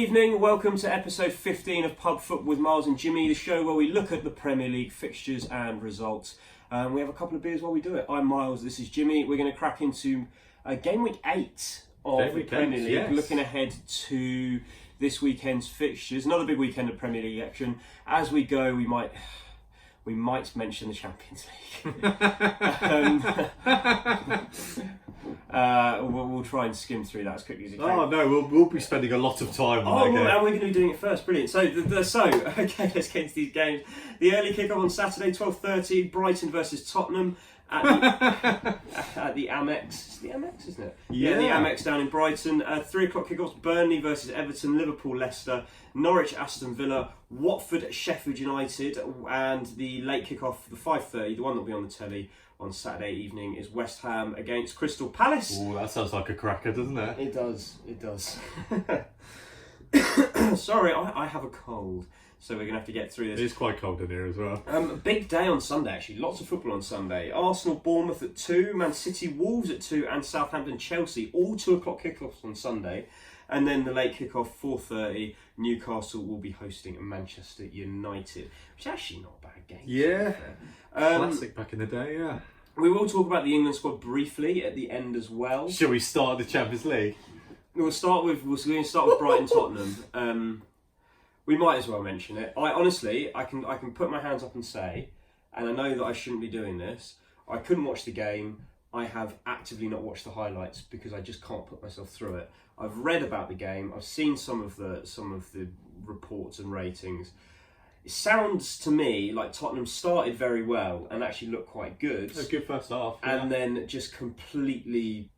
evening, welcome to episode 15 of Pub Foot with Miles and Jimmy, the show where we look at the Premier League fixtures and results. We have a couple of beers while we do it. I'm Miles, this is Jimmy. We're going to crack into game week 8 of the Premier League, looking ahead to this weekend's fixtures. Another big weekend of Premier League action. As we go, we might mention the Champions League. We'll try and skim through that as quickly as we can. Oh no, we'll be spending a lot of time on that game. And we're going to be doing it first. Brilliant. So, okay, let's get into these games. The early kick-off on Saturday, 12:30, Brighton versus Tottenham at the Amex. It's the Amex, isn't it? Yeah, the Amex down in Brighton. 3 o'clock kick-offs, Burnley versus Everton, Liverpool, Leicester, Norwich, Aston Villa, Watford, Sheffield United, and the late kick-off, the 5:30, the one that will be on the telly on Saturday evening, is West Ham against Crystal Palace. Oh, that sounds like a cracker, doesn't it? It does. Sorry, I have a cold, so we're going to have to get through this. It's quite cold in here as well. A big day on Sunday, actually. Lots of football on Sunday. Arsenal, Bournemouth at 2, Man City, Wolves at 2, and Southampton, Chelsea, all 2 o'clock kickoffs on Sunday. And then the late kickoff, 4:30, Newcastle will be hosting Manchester United, which is actually not a bad game. Yeah, classic back in the day, yeah. We will talk about the England squad briefly at the end as well. Shall we start the Champions League? We're going to start with Brighton Tottenham. We might as well mention it. I can put my hands up and say, and I know that I shouldn't be doing this, I couldn't watch the game. I have actively not watched the highlights because I just can't put myself through it. I've read about the game. I've seen some of the reports and ratings. It sounds to me like Tottenham started very well and actually looked quite good. A good first half, and then just completely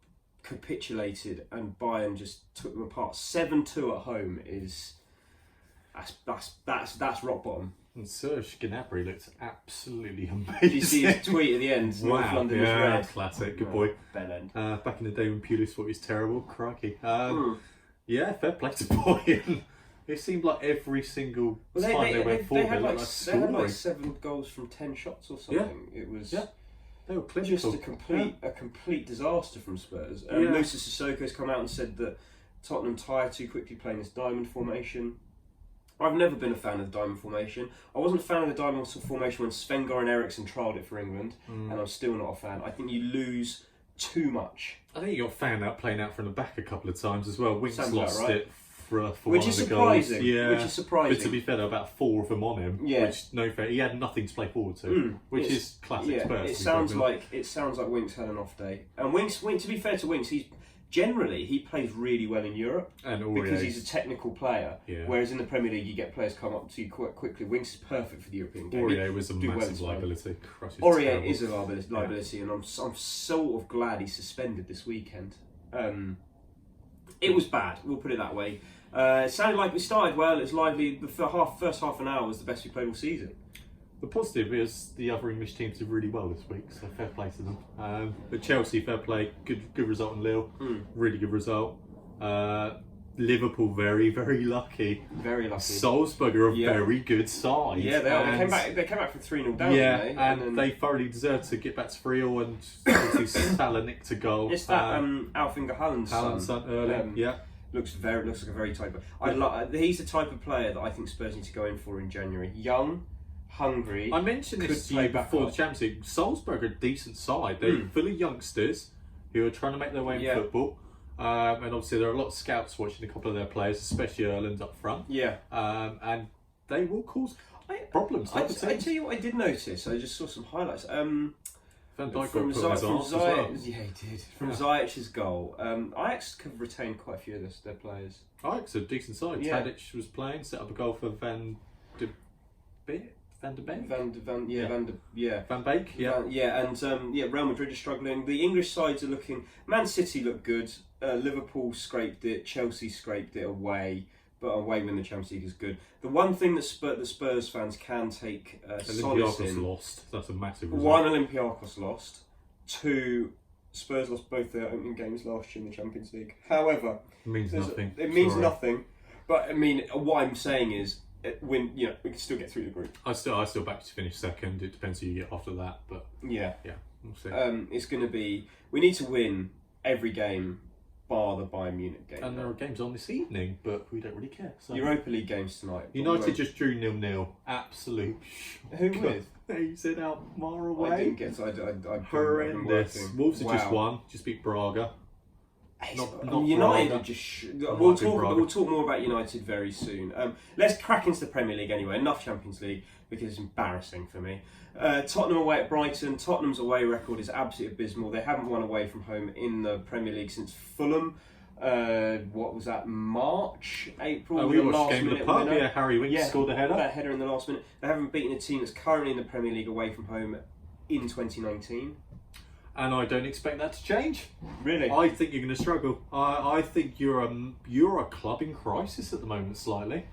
capitulated, and Bayern just took them apart. 7-2 at home that's rock bottom. And Serge Gnabry looked absolutely amazing. Did you see his tweet at the end? Wow, North London is red. Classic, good boy. Bell end. Back in the day when Pulis thought he was terrible, crikey. Yeah, fair play to Bayern. It seemed like every single time they went forward, they had like 7 goals from 10 shots or something. Yeah. It was they were clinical. just a complete disaster from Spurs. Moussa Sissoko's come out and said that Tottenham tire too quickly playing this diamond formation. I've never been a fan of the diamond formation. I wasn't a fan of the diamond formation when Sven-Göran Eriksson trialled it for England, and I'm still not a fan. I think you lose too much. I think you got found out playing out from the back a couple of times as well. Winks lost it for which one is of the goals. Yeah. Which is surprising. But to be fair, there were about 4 of them on him. Yeah. Which he had nothing to play forward to, which is classic Spurs. It sounds like Winks had an off day. And Winks, to be fair to Winks, he plays really well in Europe because he's a technical player. Yeah. Whereas in the Premier League, you get players come up to you quite quickly. Winks is perfect for the European game. Aurier was a massive liability. Aurier is a liability, and I'm sort of glad he's suspended this weekend. It was bad. We'll put it that way. It sounded like we started well. It was lively. The first half an hour was the best we played all season. The positive is the other English teams did really well this week, so fair play to them. But Chelsea, fair play, good result in Lille, really good result. Liverpool, very, very lucky. Very lucky. Salzburg are a very good side. Yeah, they are. They came back from 3-0 down, didn't they? And they thoroughly deserve to get back to 3-0, and obviously Salah nicked a goal. It's that Alf-Inge Haaland's son early, looks like a very type of... he's the type of player that I think Spurs need to go in for in January. Young, hungry. I mentioned this to you before the Champions League. Salzburg are a decent side. They're full of youngsters who are trying to make their way in football. And obviously there are a lot of scouts watching a couple of their players, especially Erland up front. Yeah. And they will cause problems. I tell you what I did notice. I just saw some highlights. Van Dijk from Ziyech, yeah, he did. From Ziyech's goal, Ajax could retain quite a few of their players. Ajax are a decent side. Tadic was playing, set up a goal for Van de Beek. And Real Madrid are struggling. The English sides are looking. Man City look good. Liverpool scraped it. Chelsea scraped it away. But away when the Champions League is good. The one thing that Spurs fans can take solace in. Olympiacos lost. That's a massive result. 1, Olympiacos lost. 2, Spurs lost both their opening games last year in the Champions League. However, it means nothing. It means nothing. But I mean, what I'm saying is, we can still get through the group. I still back to finish second. It depends who you get after that, but we'll see. It's going to be. We need to win every game bar the Bayern Munich game. And there are games on this evening, but we don't really care. So. Europa League games tonight. United just drew 0-0. Absolute. Who with? He said out far away. I didn't get. I horrendous. Wolves have just won. Just beat Braga. Not United Braga. just. We'll talk more about United very soon. Let's crack into the Premier League anyway. Enough Champions League because it's embarrassing for me. Tottenham away at Brighton. Tottenham's away record is absolutely abysmal. They haven't won away from home in the Premier League since Fulham. What was that? March, April. We watched game in the pub. Yeah, Harry Winks scored a header. That header in the last minute. They haven't beaten a team that's currently in the Premier League away from home in 2019. And I don't expect that to change. Really? I think you're going to struggle. I think you're a club in crisis at the moment, slightly.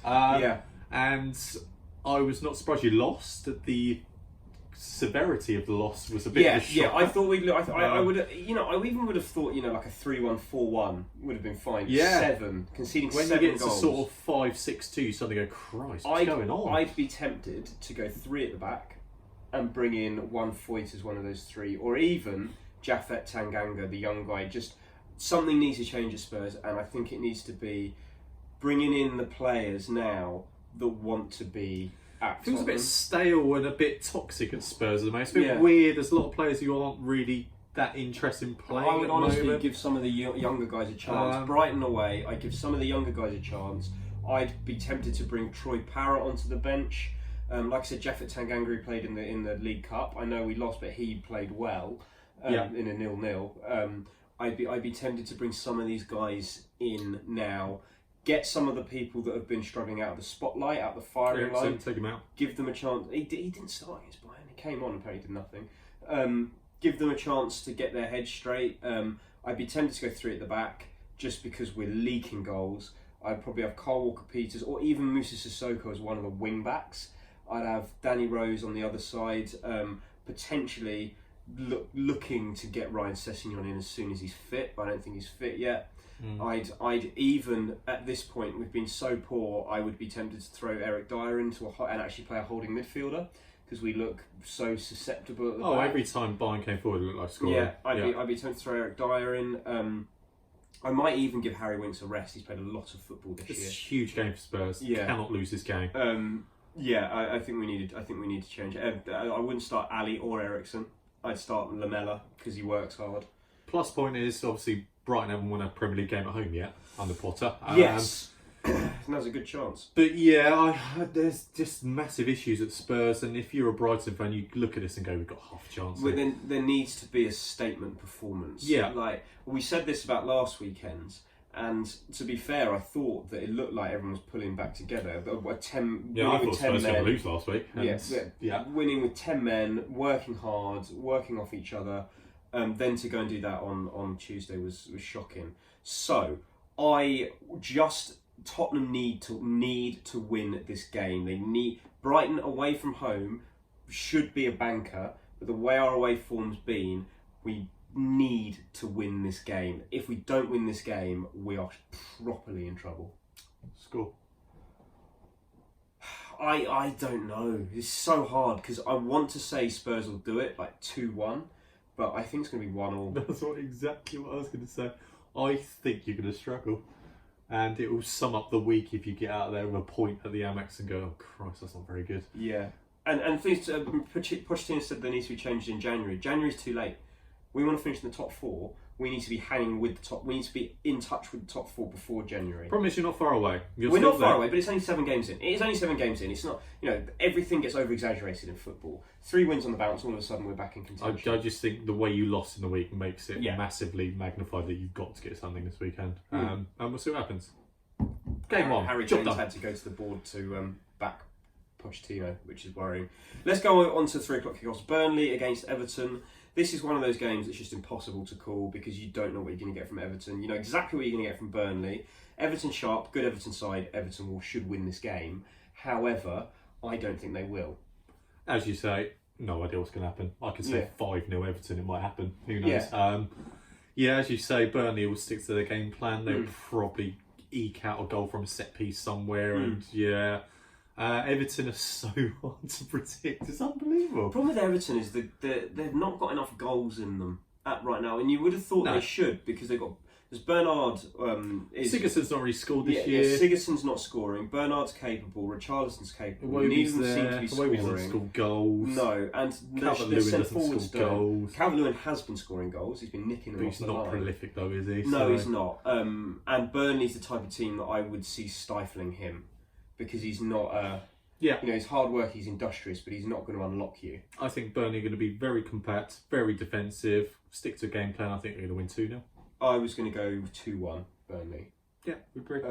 And I was not surprised you lost. The severity of the loss was a bit of a shock. I thought I would have, I even would have thought, like a 3-1, 4-1 would have been fine. Yeah. 7, conceding when 7 you get goals. to sort of 5-6-2, you suddenly go, Christ, what's going on? I'd be tempted to go 3 at the back and bring in one Foyt as one of those 3, or even Japhet Tanganga, the young guy. Just something needs to change at Spurs, and I think it needs to be bringing in the players now that want to be at Feels Tottenham. a bit stale and a bit toxic at Spurs at the moment. It's a bit weird. There's a lot of players who aren't really that interested in playing. I would at the honestly moment. give some of the younger guys a chance. Brighton away, I'd give some of the younger guys a chance. I'd be tempted to bring Troy Parrott onto the bench. Like I said, Japhet Tanganga, who played in the League Cup. I know we lost, but he played well in a 0-0. I'd be tempted to bring some of these guys in now. Get some of the people that have been struggling out of the spotlight, out of the firing line. Take him out. Give them a chance. He didn't start against Bayern. He came on and apparently did nothing. Give them a chance to get their heads straight. I'd be tempted to go 3 at the back just because we're leaking goals. I'd probably have Kyle Walker-Peters or even Moussa Sissoko as one of the wing backs. I'd have Danny Rose on the other side, potentially looking to get Ryan Sessegnon in as soon as he's fit, but I don't think he's fit yet. I'd even, at this point, we've been so poor, I would be tempted to throw Eric Dyer into and actually play a holding midfielder, because we look so susceptible at the back. Every time Bayern came forward, it looked like scoring. Yeah, I'd be tempted to throw Eric Dyer in. I might even give Harry Winks a rest. He's played a lot of football this year. It's a huge game for Spurs. Cannot lose this game. I think we need to change it. I wouldn't start Ali or Ericsson. I'd start Lamella because he works hard. Plus point is obviously Brighton haven't won a Premier League game at home yet under Potter. Yes, and that's a good chance. But there's just massive issues at Spurs, and if you're a Brighton fan, you look at this and go, "We've got half a chance." But then there needs to be a statement performance. Yeah, we said this about last weekend. And to be fair, I thought that it looked like everyone was pulling back together. I thought Spurs were going to lose last week. Winning with 10 men, working hard, working off each other. Then to go and do that on Tuesday was shocking. So Tottenham need to win this game. They need Brighton away from home should be a banker, but the way our away form's been, we need to win this game. If we don't win this game, we are properly in trouble. Score. I don't know. It's so hard because I want to say Spurs will do it like 2-1, but I think it's going to be 1-1. That's exactly what I was going to say. I think you're going to struggle, and it will sum up the week if you get out there with a point at the Amex and go, "Oh Christ, that's not very good." Yeah, and things. Pochettino said they need to be changed in January. January's too late. We want to finish in the top 4. We need to be hanging with the top. We need to be in touch with the top 4 before January. Problem is, you're not far away. We're not far away, but it's only 7 games in. It is only 7 games in. It's not, everything gets over-exaggerated in football. 3 wins on the bounce, all of a sudden we're back in contention. I just think the way you lost in the week makes it massively magnified that you've got to get something this weekend. And we'll see what happens. Game 1. Harry Jones had to go to the board to back Pochettino, which is worrying. Let's go on to 3 o'clock kickoffs. Burnley against Everton. This is one of those games that's just impossible to call because you don't know what you're going to get from Everton. You know exactly what you're going to get from Burnley. Everton sharp, good Everton side. Everton should win this game. However, I don't think they will. As you say, no idea what's going to happen. I could say 5-0 Everton, it might happen. Who knows? Yeah. As you say, Burnley will stick to their game plan. They'll probably eke out a goal from a set piece somewhere, and Everton are so hard to predict. It's unbelievable. The problem with Everton is they've not got enough goals in them right now, and you would have thought they should because there's Because Bernard is... Sigurdsson's not really scored this year. Yeah, Sigurdsson's not scoring. Bernard's capable. Richarlison's capable. Neither of them seem to be scoring. doesn't score goals. No, and Calvert-Lewin doesn't score goals. Calvert-Lewin has been scoring goals. He's been nicking them But off he's the not line. prolific though, is he? No, he's not. And Burnley's the type of team that I would see stifling him because he's not... Yeah. You know, he's hard work, he's industrious, but he's not going to unlock you. I think Burnley are going to be very compact, very defensive, stick to a game plan. I think they're going to win 2-0. I was going to go 2-1, Burnley. Yeah, we agree.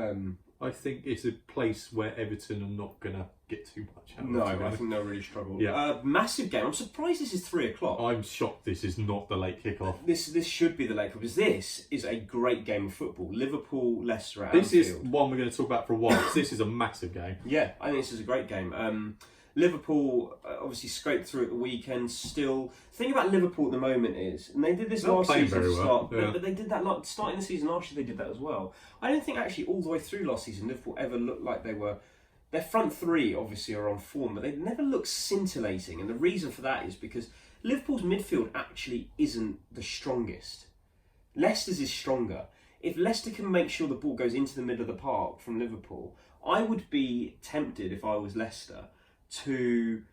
I think it's a place where Everton are not going to get too much out of No, it. I think they'll really struggle. Yeah. Massive game. I'm surprised this is 3 o'clock. I'm shocked this is not the late kickoff. This should be the late kickoff because this is a great game of football. Liverpool, Leicester at This Anfield. is one we're going to talk about for a while. 'Cause this is a massive game. Yeah, I think this is a great game. Liverpool obviously scraped through at the weekend. Still, the thing about Liverpool at the moment is, and they did this They're last playing season very to well, start, yeah. but they did that starting the season last year. They did that as well. I don't think actually all the way through last season Liverpool ever looked like they were. Their front three obviously are on form, but they never look scintillating. And the reason for that is because Liverpool's midfield actually isn't the strongest. Leicester's is stronger. If Leicester can make sure the ball goes into the middle of the park from Liverpool, I would be tempted if I was Leicester to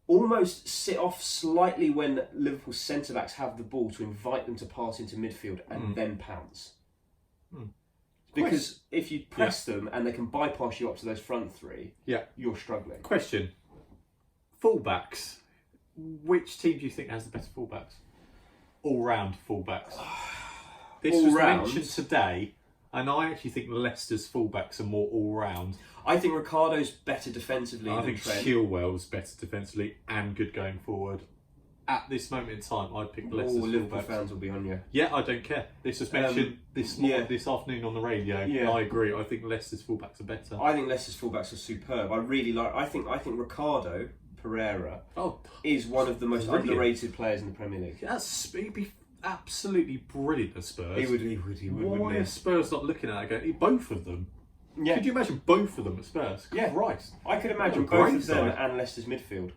almost sit off slightly when Liverpool's centre-backs have the ball to invite them to pass into midfield and then pounce. Because if you press them and they can bypass you up to those front three, you're struggling. Question. Fullbacks. Which team do you think has the best fullbacks? All-round fullbacks. This was mentioned today, and I actually think Leicester's fullbacks are more all-round. I think Ricardo's better defensively I than think Trent. Chilwell's better defensively and good going forward. At this moment in time, I'd pick Leicester's Liverpool fullbacks. fans will be on you. Yeah, I don't care. This was mentioned this afternoon on the radio. Yeah. I agree. I think Leicester's fullbacks are better. I think Leicester's fullbacks are superb. I think Ricardo Pereira is one of the most underrated players in the Premier League. He'd be absolutely brilliant at Spurs. He would. Why are Spurs not looking at it going, both of them? Yeah. Could you imagine both of them at Spurs? Yeah. Christ. I could imagine What a both great of them side. and Leicester's midfield.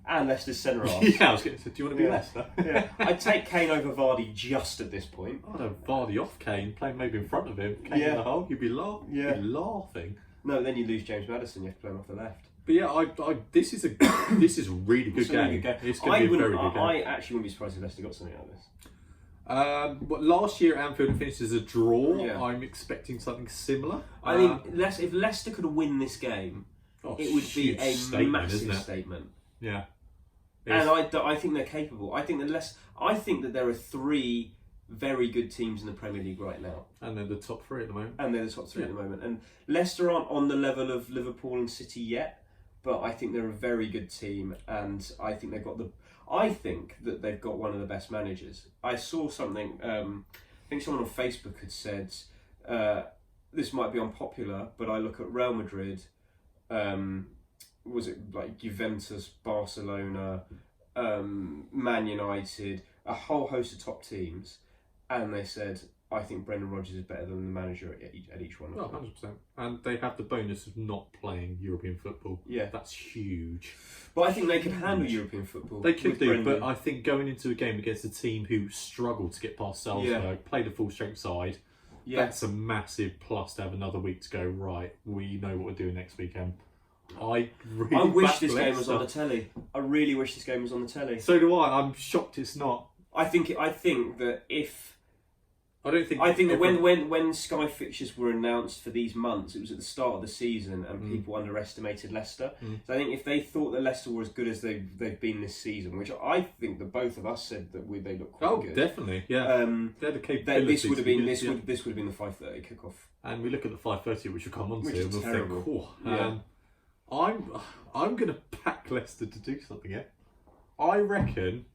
And Leicester's centre half. Yeah, I was going to say, do you want to be Leicester? Yeah. I'd take Kane over Vardy just at this point. I'd have Vardy off Kane, playing maybe in front of him. Kane in the hole, you'd be laughing. No, then you lose James Maddison, you have to play him off the left. But yeah, this is a really good game. It's going to be a very good game. I actually wouldn't be surprised if Leicester got something out of this. Last year at Anfield finished as a draw. Yeah. I'm expecting something similar. I think if Leicester could win this game, it would be a massive statement. Yeah. And I think they're capable. I think that there are 3 very good teams in the Premier League right now. And they're the top 3 at the moment. And they're the top 3 at the moment. And Leicester aren't on the level of Liverpool and City yet, but I think they're a very good team, and I think that they've got one of the best managers. I saw something. I think someone on Facebook had said this might be unpopular, but I look at Real Madrid. Was it like Juventus, Barcelona, Man United, a whole host of top teams, and they said, I think Brendan Rodgers is better than the manager at each one of them. 100%. And they have the bonus of not playing European football. Yeah. That's huge. But I think they could handle European football. They could do, Brendan. but I think going into a game against a team who struggled to get past Salzburg, played a full-strength side, that's a massive plus to have another week to go, right, we know what we're doing next weekend. I wish this game was on the telly. I really wish this game was on the telly. So do I. I'm shocked it's not. I think that when Sky fixtures were announced for these months, it was at the start of the season, and people underestimated Leicester. So I think if they thought that Leicester were as good as they've been this season, which I think that both of us said that they look quite good. Oh, definitely, yeah. They're the capabilities. This would have been this would have been the 5:30 kickoff. And we look at the 5:30, which will come on to, Which and is we'll terrible. think, yeah. I'm going to back Leicester to do something here. I reckon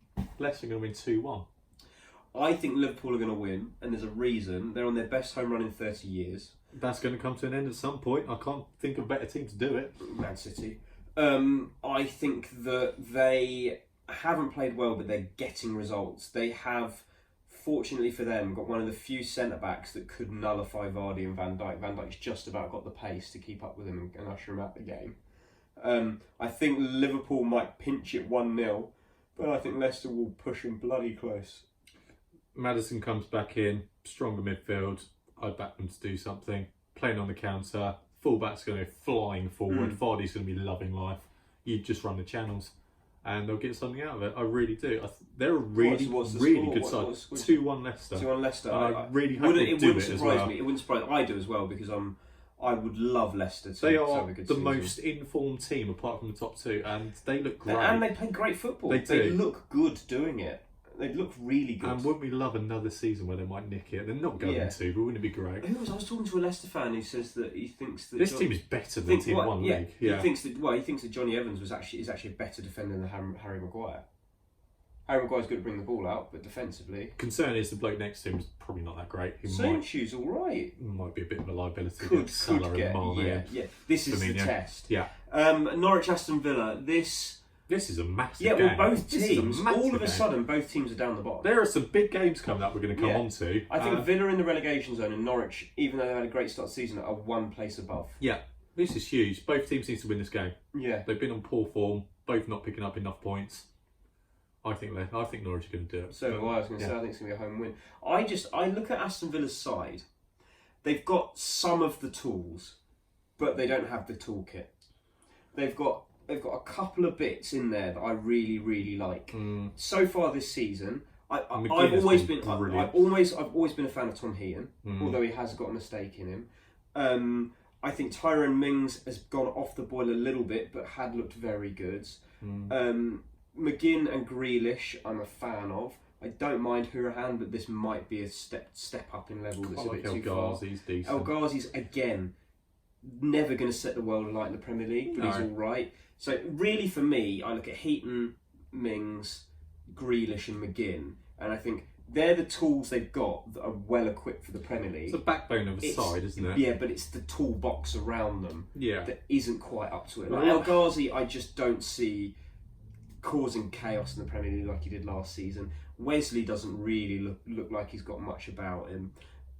Leicester are going to win 2-1. I think Liverpool are going to win, and there's a reason. They're on their best home run in 30 years. That's going to come to an end at some point. I can't think of a better team to do it. Man City. I think that they haven't played well, but they're getting results. They have, fortunately for them, got one of the few centre-backs that could nullify Vardy and Van Dijk. Van Dijk's just about got the pace to keep up with him and usher him out the game. I think Liverpool might pinch it 1-0, but I think Leicester will push him bloody close. Maddison comes back in, stronger midfield. I back them to do something. Playing on the counter. Fullback's going to go flying forward. Vardy's going to be loving life. You just run the channels. And they'll get something out of it. I really do. They're a really good side. 2-1 Leicester. 2-1 Leicester. I really hope they do it as well. It wouldn't surprise me. I do as well because I would love Leicester to have a good season. Most informed team apart from the top two, and they look great. And they play great football. They look good doing it. They look really good. And wouldn't we love another season where they might nick it? They're not going to, but wouldn't it be great? I was talking to a Leicester fan who says that he thinks that this team is better than Team 1 League. Yeah. He thinks that Johnny Evans is actually a better defender than Harry Maguire. Harry Maguire's good at bringing the ball out, but defensively. Concern is the bloke next to him is probably not that great. Soonchu's all right. Might be a bit of a liability. Could get. Yeah. This is the test. Yeah. Norwich Aston Villa. This is a massive game. Yeah, well, both teams, all of a sudden, both teams are down the bottom. There are some big games coming up we're going to come on to. I think Villa in the relegation zone and Norwich, even though they had a great start to the season, are one place above. Yeah, this is huge. Both teams need to win this game. Yeah. They've been on poor form, both not picking up enough points. I think Norwich are going to do it. So I was going to say, I think it's going to be a home win. I look at Aston Villa's side. They've got some of the tools, but they don't have the toolkit. They've got a couple of bits in there that I really, really like. So far this season, I've always been a fan of Tom Heaton, although he has got a mistake in him. I think Tyrone Mings has gone off the boil a little bit, but had looked very good. McGinn and Grealish, I'm a fan of. I don't mind Hourihane, but this might be a step up in level that's a bit too far. Ghazi's decent. El Ghazi's, again, never going to set the world alight in the Premier League, but he's all right. So really for me, I look at Heaton, Mings, Grealish and McGinn, and I think they're the tools they've got that are well equipped for the Premier League. It's the backbone of the side, isn't it? Yeah, but it's the toolbox around them that isn't quite up to it. Like El Ghazi, I just don't see causing chaos in the Premier League like he did last season. Wesley doesn't really look like he's got much about him.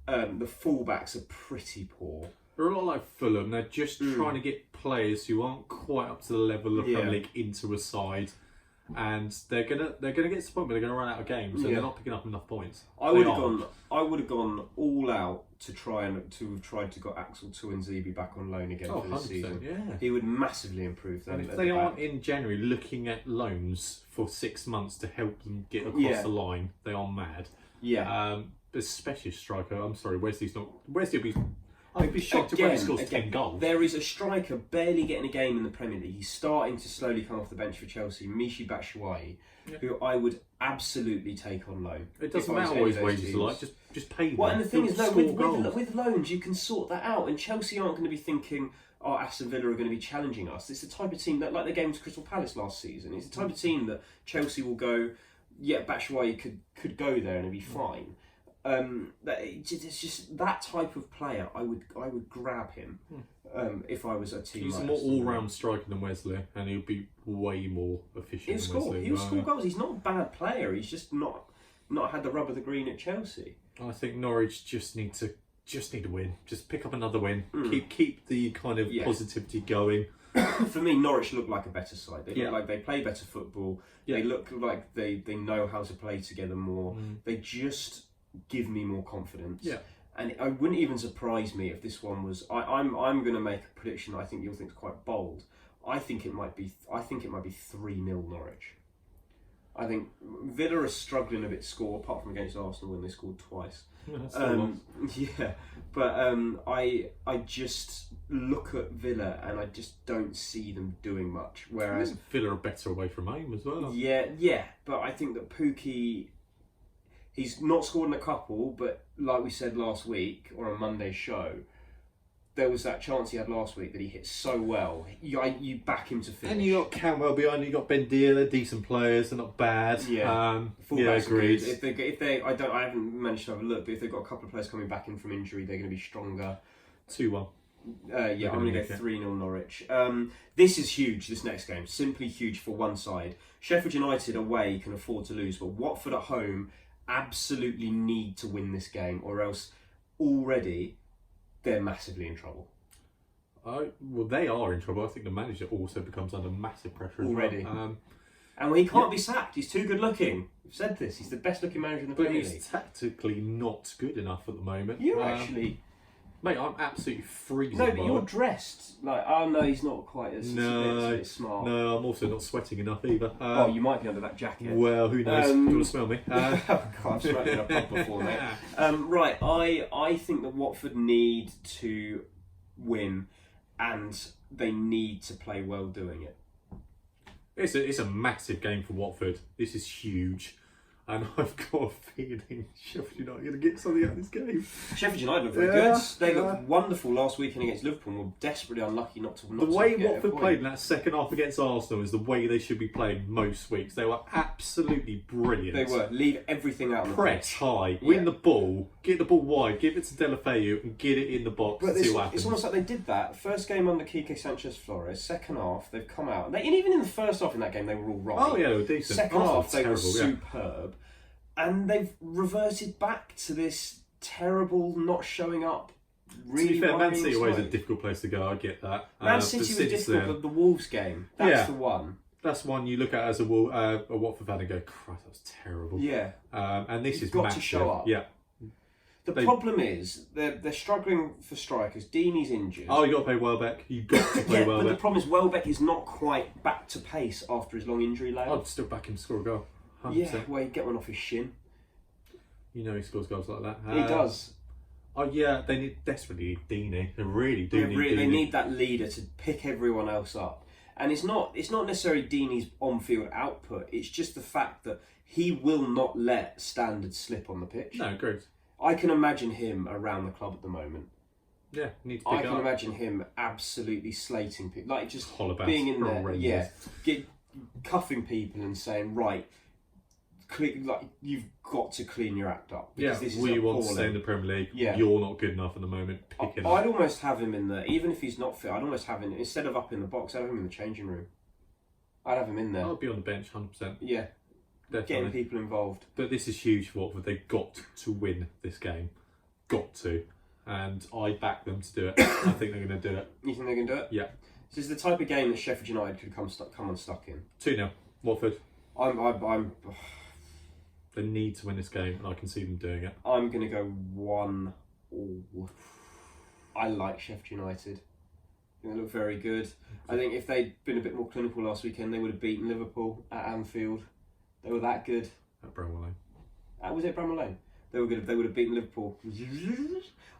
The fullbacks are pretty poor. They're a lot like Fulham. They're just trying to get players who aren't quite up to the level of Premier League into a side, and they're gonna get to the point where they're gonna run out of games, and they're not picking up enough points. I would have gone all out to have tried to got Axel Tuanzebe back on loan again for this season. Yeah. He would massively improve them. And if they aren't in January looking at loans for 6 months to help them get across the line, they are mad. Yeah. Especially striker. I'm sorry, Wesley's not. Wesley will be. I'd be shocked if he scores 10 goals. There is a striker barely getting a game in the Premier League. He's starting to slowly come off the bench for Chelsea, Michy Batshuayi, who I would absolutely take on loan. It doesn't matter what his wages are like, just pay them. Well, and the thing is, with loans, you can sort that out, and Chelsea aren't going to be thinking, Aston Villa are going to be challenging us. It's the type of team that, like the game to Crystal Palace last season, it's the type of team that Chelsea will go, Batshuayi could go there and it'd be fine. It's just that type of player. I would grab him if I was a team. He's a more all-round striker than Wesley, and he'll be way more efficient. He'll score goals. He's not a bad player. He's just not had the rub of the green at Chelsea. I think Norwich just need to win. Just pick up another win. Keep the kind of positivity going. For me, Norwich look like a better side. They look like they play better football. They look like they know how to play together more. They just give me more confidence. Yeah. And it wouldn't even surprise me if this one was. I'm going to make a prediction that I think you'll think is quite bold. I think it might be 3-0 Norwich. I think Villa are struggling a bit to score, apart from against Arsenal when they scored twice. I just look at Villa and I just don't see them doing much. Whereas Villa are better away from home as well. Yeah, but I think that Pukki. He's not scored in a couple, but like we said last week, or on Monday's show, there was that chance he had last week that he hit so well. You back him to finish. And you got Camwell behind you, got Bendia, they're decent players, they're not bad. Agreed. If they, I haven't managed to have a look, but if they've got a couple of players coming back in from injury, they're going to be stronger. 2-1. I'm going to go 3-0 Norwich. This is huge, this next game. Simply huge for one side. Sheffield United away can afford to lose, but Watford at home absolutely need to win this game, or else already they're massively in trouble. Well, they are in trouble. I think the manager also becomes under massive pressure already. Well. And he can't be sacked. He's too good looking. We've said this. He's the best looking manager in the But Premier he's League. tactically not good enough at the moment. You actually... Mate, I'm absolutely freezing. No, but you're dressed like, oh no, he's not quite as smart. No, I'm also not sweating enough either. Oh, you might be under that jacket. Well, who knows? Do you want to smell me? God, I've smelled in a pub before, mate. Right, I think that Watford need to win, and they need to play well doing it. It's a massive game for Watford. This is huge. And I've got a feeling Sheffield United are going to get something out of this game. Sheffield United look very good. They looked wonderful last weekend against Liverpool and were desperately unlucky not to The way Watford played in that second half against Arsenal is the way they should be playing most weeks. They were absolutely brilliant. They were. Leave everything out on the Press high, win the ball, get the ball wide, give it to Deulofeu and get it in the box and see what happens. It's almost like they did that. First game under Quique Sanchez-Flores, second half they've come out. And even in the first half in that game they were all right. Oh yeah, they were decent. Second half they were terrible, superb. And they've reverted back to this terrible not showing up. Really, to be fair, Man City always a difficult place to go. I get that. Man City was difficult, but the Wolves game, that's the one. That's one you look at as a Watford fan and go, "Christ, that was terrible." Yeah. And this is got massive. to show up. Yeah. The problem is they're struggling for strikers. Deeney's injured. Oh, you got to play Welbeck. You got to play Welbeck. But the problem is Welbeck is not quite back to pace after his long injury layout. I'd still back him to score a goal. 100%. Yeah, well, he'd get one off his shin. You know he scores goals like that. He does. Oh yeah, they desperately need Deeney. They really do need They Deeney. need that leader to pick everyone else up. And it's not necessarily Deeney's on-field output. It's just the fact that he will not let standards slip on the pitch. No, agreed. I can imagine him around the club at the moment. Yeah, need to pick I can up. imagine him absolutely slating people, like just Hollabats, being in there, horrendous. cuffing people and saying, right, like you've got to clean your act up. Yeah, this is we want to appalling. stay in the Premier League. Yeah. You're not good enough at the moment. Pick it up. I'd almost have him in the, even if he's not fit, I'd almost have him, instead of up in the box, I'd have him in the changing room. I'd have him in there. I'd be on the bench, 100%. Yeah, Definitely. getting people involved. But this is huge for Watford. They've got to win this game. Got to. And I back them to do it. I think they're going to do it. You think they can do it? Yeah. This is the type of game that Sheffield United could come unstuck in. 2-0. Watford. I'm They need to win this game, and I can see them doing it. I'm going to go 1-1. I like Sheffield United. I think they look very good. I think if they'd been a bit more clinical last weekend, they would have beaten Liverpool at Anfield. They were that good. At Bramwell Lane. Was it Bramwell Lane? They were good. They would have beaten Liverpool.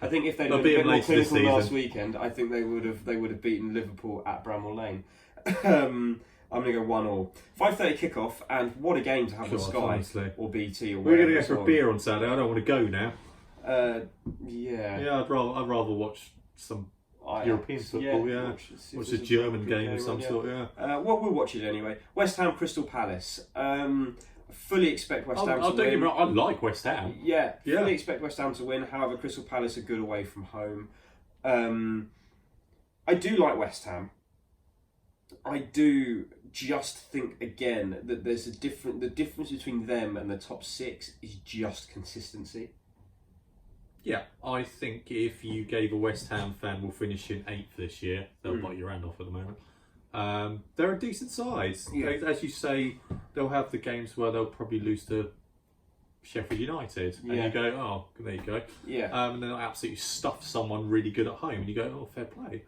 I think if they'd They'll been a beat bit them more later this clinical last season. weekend, I think they would have beaten Liverpool at Bramwell Lane. I'm going to go 1-1. 5:30 kickoff, and what a game to have on God, Sky honestly. or BT or We're whatever. going to go it's for a on. beer on Saturday. I don't want to go now. Yeah. Yeah, I'd rather watch some European football. Yeah, watch a German game of some sort. Yeah. Well, we'll watch it anyway. West Ham, Crystal Palace. Fully expect West Ham to Don't get me win. wrong, I like West Ham. Yeah, Yeah. fully expect West Ham to win. However, Crystal Palace are good away from home. I do like West Ham. I do just think again that there's the difference between them and the top six is just consistency. Yeah, I think if you gave a West Ham fan will finish in 8th this year, they'll bite your hand off at the moment. They're a decent size. Yeah. As you say, they'll have the games where they'll probably lose to Sheffield United, and Yeah. you go, oh, there you go. Yeah. And then they'll absolutely stuff someone really good at home, and you go, oh, fair play.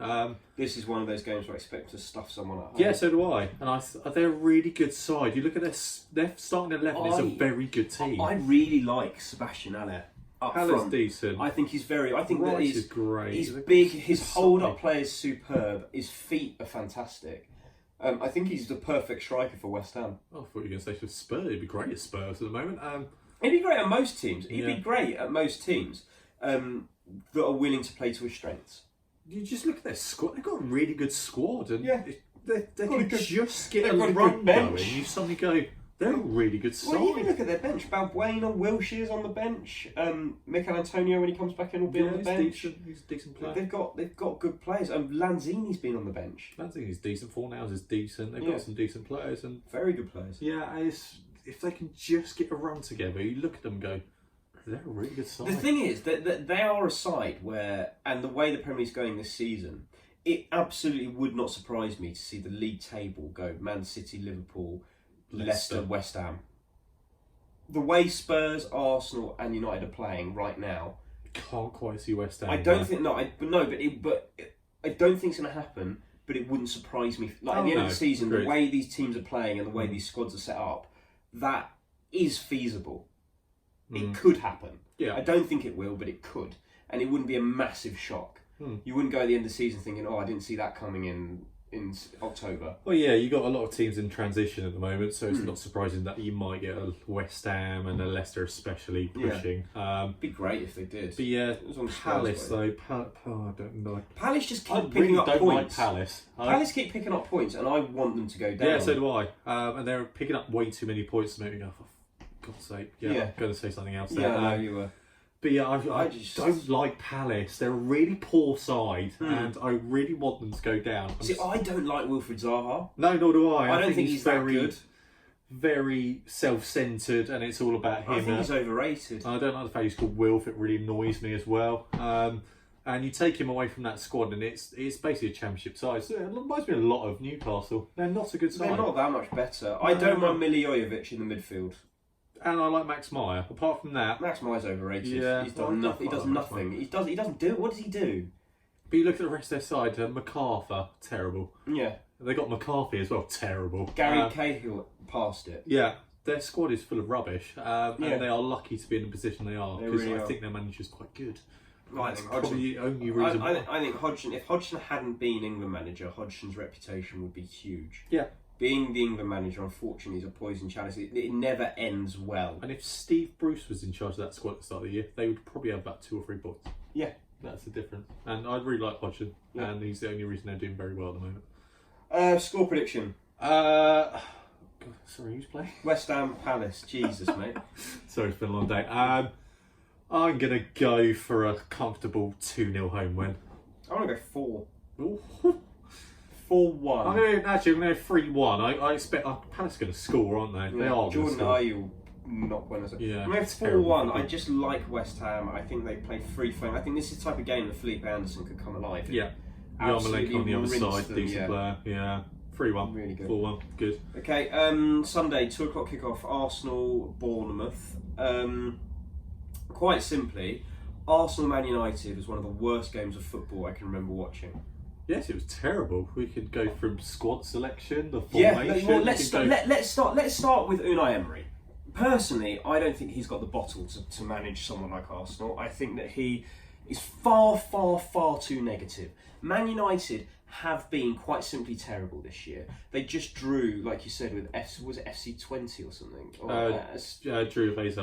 This is one of those games where I expect to stuff someone at home. Yeah, so do I. And they're a really good side. You look at their starting 11 is a very good team. I really like Sebastian Haller up Haller's front. decent. I think he's very. I think that Rice he's is great. He's They've got big. some His good hold-up side. play is superb. His feet are fantastic. I think he's the perfect striker for West Ham. I thought you were going to say for Spurs. He'd be great at Spurs at the moment. He'd be great at most teams. He'd Yeah. be great at most teams that are willing to play to his strengths. You just look at their squad. They've got a really good squad, and Yeah. they got a can good- just get they've a got a run good bench. going. You suddenly go, they're a really good side. Well, even look at their bench. Balbuena, Wilshire's on the bench. Mikel Antonio, when he comes back in, will be on the he's bench. decent. He's a decent player. They've got good players. Lanzini's been on the bench. I think he's decent. Fornals is decent. They've Yeah. got some decent players, and Very good players. yeah, if they can just get a run together, you look at them and go, they're a really good side. The thing is that they are a side where, and the way the Premier League's going this season, it absolutely would not surprise me to see the league table go Man City, Liverpool, Leicester, West Ham. The way Spurs, Arsenal, and United are playing right now, Can't quite see West Ham. I don't think. No, I don't think it's going to happen. But it wouldn't surprise me. Like at the end of the season, agreed. the way these teams are playing and the way these squads are set up, that is feasible. It could happen. Yeah. I don't think it will, but it could, and it wouldn't be a massive shock. You wouldn't go at the end of the season thinking, "Oh, I didn't see that coming in October." Well, yeah, you got a lot of teams in transition at the moment, so it's not surprising that you might get a West Ham and a Leicester especially pushing. It'd be great if they did. But yeah, As long as Palace Spurs though, I don't know. Palace just keep I picking really up don't points. like Palace. Palace keep picking up points, and I want them to go down. Yeah, so do I. And they're picking up way too many points to make me go, for God's sake. Yeah, I'm going to say something else there. Yeah, I know you were. But yeah, I just don't like Palace. They're a really poor side, and I really want them to go down. See, I don't like Wilfried Zaha. No, nor do I. I don't think he's very, that good. Very self-centered, and it's all about him. I think he's overrated. I don't like the fact he's called Wilf. It really annoys me as well. And you take him away from that squad, and it's basically a championship side. So it reminds me a lot of Newcastle. They're not a good side. They're not that much better. I don't mind Miljojevic in the midfield. And I like Max Meyer. Apart from that, Max Meyer's overrated. Yeah, He's done nothing. He does nothing. He doesn't do. What does he do? but you look at the rest of their side. MacArthur, terrible. Yeah. They got McCarthy as well, terrible. Gary Cahill passed it. Yeah, their squad is full of rubbish, and Yeah. they are lucky to be in the position they are They because really I are. think their manager's quite good. I That's think probably Hodgson. the only reason. I think Hodgson. If Hodgson hadn't been England manager, Hodgson's reputation would be huge. Yeah. Being the England manager, unfortunately, is a poison chalice. It never ends well. And if Steve Bruce was in charge of that squad at the start of the year, they would probably have about 2 or 3 points. Yeah. That's the difference. And I really like Hodgson, Yeah. and he's the only reason they're doing very well at the moment. Score prediction. God, sorry, who's playing? West Ham Palace. Jesus, mate. Sorry, it's been a long day. I'm going to go for a comfortable 2-0 home win. I want to go 4. Ooh. 4-1. I'm going to 3-1. I expect Palace are going to score, aren't they? They are. Jordan score. Ayew not when I say. Yeah, I'm going it's 4-1. terrible. I just like West Ham. I think they play free flowing. I think this is the type of game that Felipe Anderson could come alive in. Yeah. Absolutely Yarmolenko on the other rinse side, them, decent player. Yeah. 3-1. Really good. 4-1. Good. Okay, Sunday, 2 o'clock kickoff, Arsenal, Bournemouth. Quite simply, Arsenal Man United was one of the worst games of football I can remember watching. Yes, it was terrible. We could go from squad selection, the Yeah, formation. well, let's start with Unai Emery. Personally, I don't think he's got the bottle to manage someone like Arsenal. I think that he is far, far, far too negative. Man United have been quite simply terrible this year. They just drew, like you said, with was it FC20 or something? Or, Drew AZ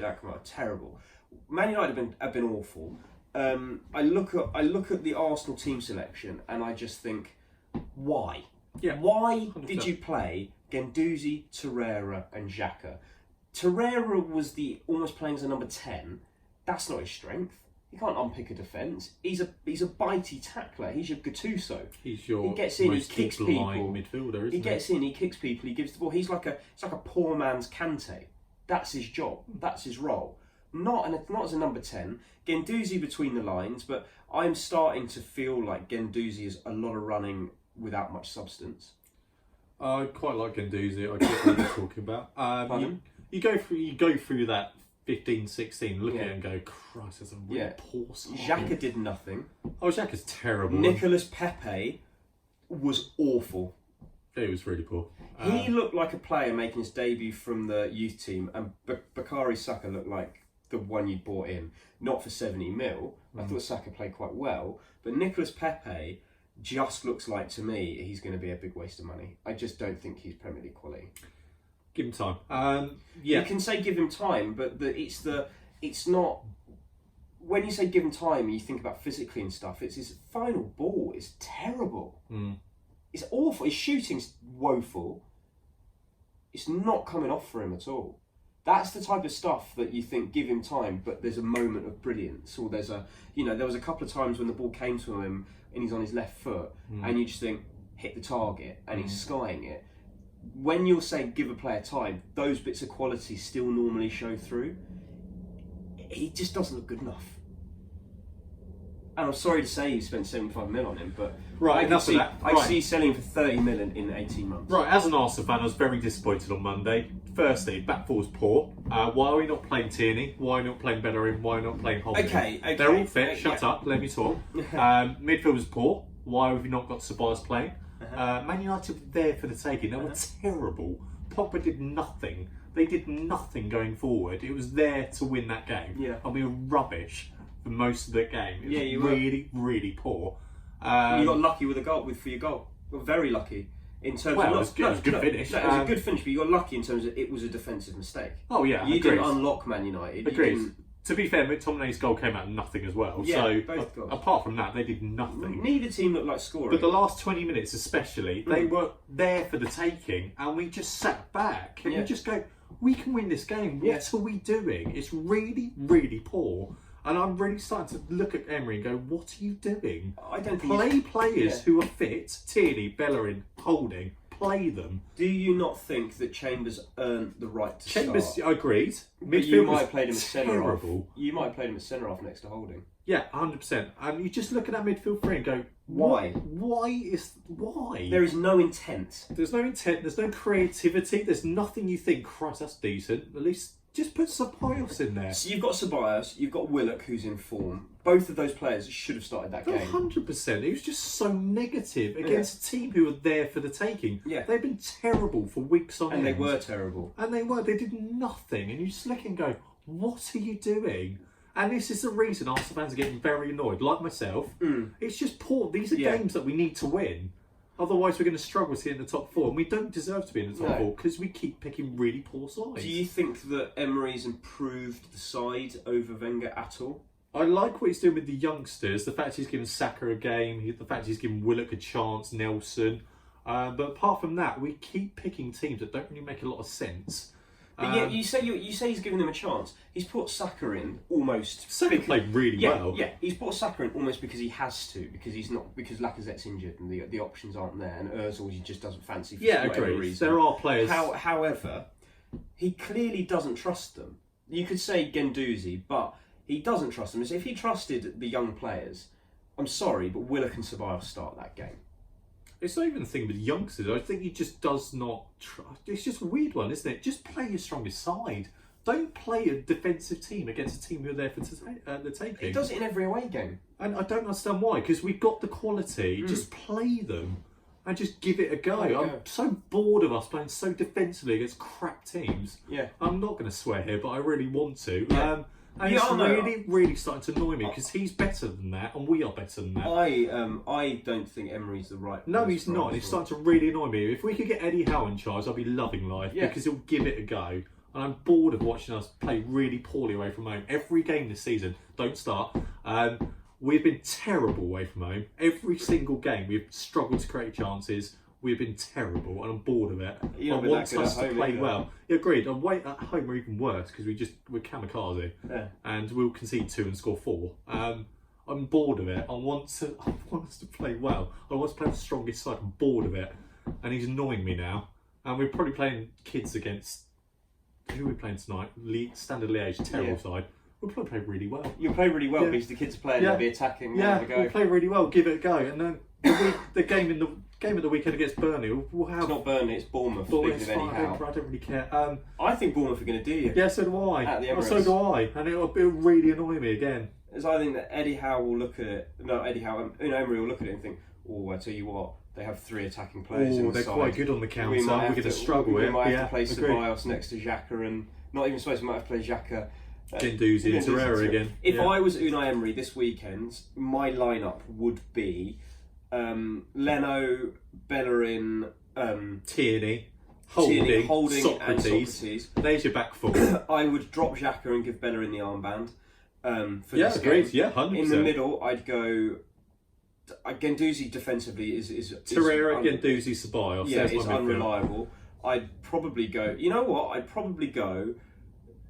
Alkmaar, terrible. Man United have been awful. I look at the Arsenal team selection and I just think, why? Yeah, Why 100%. did you play Guendouzi, Torreira, and Xhaka? Torreira was almost playing as a number 10. That's not his strength. He can't unpick a defence. He's a bitey tackler. He's your Gattuso. He's your He gets in, he most kicks blind people. midfielder, isn't He gets in, he kicks people, he gives the ball. It's like a poor man's Kante. That's his job. That's his role. Not as a number 10. Guendouzi between the lines, but I'm starting to feel like Guendouzi is a lot of running without much substance. I quite like Guendouzi. I get what you're talking about. You go through that 15-16, look at it and go, Christ, that's a really poor side. Xhaka did nothing. Oh, Xhaka's terrible. Nicolas Pepe was awful. It was really poor. He looked like a player making his debut from the youth team, and Bakary Saka looked like the one you bought in, not for 70 mil. I thought Saka played quite well, but Nicolas Pepe just looks like, to me, he's going to be a big waste of money. I just don't think he's Premier League quality. Give him time. Yeah. You can say give him time, but it's not. When you say give him time, and you think about physically and stuff. It's his final ball is terrible. It's awful. His shooting's woeful. It's not coming off for him at all. That's the type of stuff that you think give him time, but there's a moment of brilliance, or there was a couple of times when the ball came to him and he's on his left foot, and you just think hit the target, and he's skying it. When you're saying give a player time, those bits of quality still normally show through. He just doesn't look good enough. And I'm sorry to say you spent 75 mil on him, but Right, enough of that. I see selling for 30 million in 18 months. Right, as an Arsenal fan, I was very disappointed on Monday. Firstly, back four's poor. Why are we not playing Tierney? Why are we not playing Bellerin? Why are we not playing Holding? Okay. They're all fit. Shut up. Let me talk. Midfield was poor. Why have we not got Ceballos playing? Man United were there for the taking. They were terrible. Pogba did nothing. They did nothing going forward. It was there to win that game. And we were rubbish for most of the game. It was really, really poor. You got lucky with a goal for your goal. You got very lucky in terms of. It was a good finish. It was a good finish, but you got lucky in terms of it was a defensive mistake. Oh yeah, you didn't unlock Man United. Agreed. To be fair, McTominay's goal came out of nothing as well. Yeah, both goals. Apart from that, they did nothing. Neither team looked like scoring. But the last 20 minutes especially, they were there for the taking, and we just sat back and you just go, we can win this game. What are we doing? It's really, really poor. And I'm really starting to look at Emery and go, what are you doing? I don't think play players who are fit. Tierney, Bellerin, Holding. Play them. Do you not think that Chambers earned the right to Chambers, start? Agreed. But you might have played him as centre half. Terrible. You might have played him as centre half next to Holding. Yeah, 100%. And you just look at that midfield three and go, why? Why? There is no intent. There's no intent. There's no creativity. There's nothing you think, Christ, that's decent. At least just put Ceballos in there. So you've got Ceballos, you've got Willock, who's in form. Both of those players should have started that game. 100%. It was just so negative against a team who were there for the taking. Yeah. They've been terrible for weeks on end. And they were terrible. And they were. They did nothing. And you just look and go, what are you doing? And this is the reason Arsenal fans are getting very annoyed, like myself. It's just poor. These are games that we need to win. Otherwise, we're going to struggle to get in the top four. And we don't deserve to be in the top four because we keep picking really poor sides. Do you think that Emery's improved the side over Wenger at all? I like what he's doing with the youngsters. The fact he's given Saka a game, the fact he's given Willock a chance, Nelson. But apart from that, we keep picking teams that don't really make a lot of sense. But yeah, you say he's giving them a chance. He's put Saka in almost. Saka played really well. Yeah, he's put Saka in almost because he has to, because Lacazette's injured and the options aren't there, and Özil he just doesn't fancy for whatever reason. There are players. However, he clearly doesn't trust them. You could say Guendouzi, but he doesn't trust them. So if he trusted the young players, I'm sorry, but Willock and Ceballos start that game. It's not even the thing with youngsters. I think he just does not trust. It's just a weird one, isn't it? Just play your strongest side. Don't play a defensive team against a team who are there for the taking. He does it in every away game. And I don't understand why, because we've got the quality. Just play them and just give it a go. I'm so bored of us playing so defensively against crap teams. Yeah. I'm not going to swear here, but I really want to. Yeah. And it's really, really starting to annoy me because he's better than that and we are better than that. I don't think Emery's the right. No, he's not. It's starting to really annoy me. If we could get Eddie Howe in charge, I'd be loving life because he'll give it a go. And I'm bored of watching us play really poorly away from home. Every game this season, don't start. We've been terrible away from home. Every single game, we've struggled to create chances. We've been terrible, and I'm bored of it. I want us to play well. Yeah, agreed. Away at home, we're even worse because we're kamikaze, and we'll concede 2 and score 4. I'm bored of it. I want us to play well. I want us to play the strongest side. I'm bored of it, and he's annoying me now. And we're probably playing kids against. Who are we playing tonight? Standard Liège, terrible side. We'll probably play really well. You'll play really well because the kids are playing. They'll be attacking. We'll play really well. Give it a go, and then the game of the weekend against Burnley. We'll have. It's not Burnley. It's Bournemouth. I don't really care. I think Bournemouth are going to do you. Yeah, so do I. At the Emirates. So do I, and it'll really annoy me again. As I think that Eddie Howe will look at it. No, Eddie Howe. Emery will look at it and think, "Oh, I tell you what, they have 3 attacking players in the they're side. quite good on the counter. We're going to struggle. We might have to play Ceballos next to Xhaka, and not even supposed. We might have to play Xhaka." Guendouzi and Torreira again. If I was Unai Emery this weekend, my lineup would be Leno, Bellerin, Tierney, Holding, Socrates. And Socrates. There's your back four. I would drop Xhaka and give Bellerin the armband. For yeah, this agreed. Game. Yeah, 100%. In the middle, I'd go. Guendouzi defensively is Torreira, Guendouzi, Ceballos. Yeah, it's unreliable. I'd probably go. You know what? I'd probably go.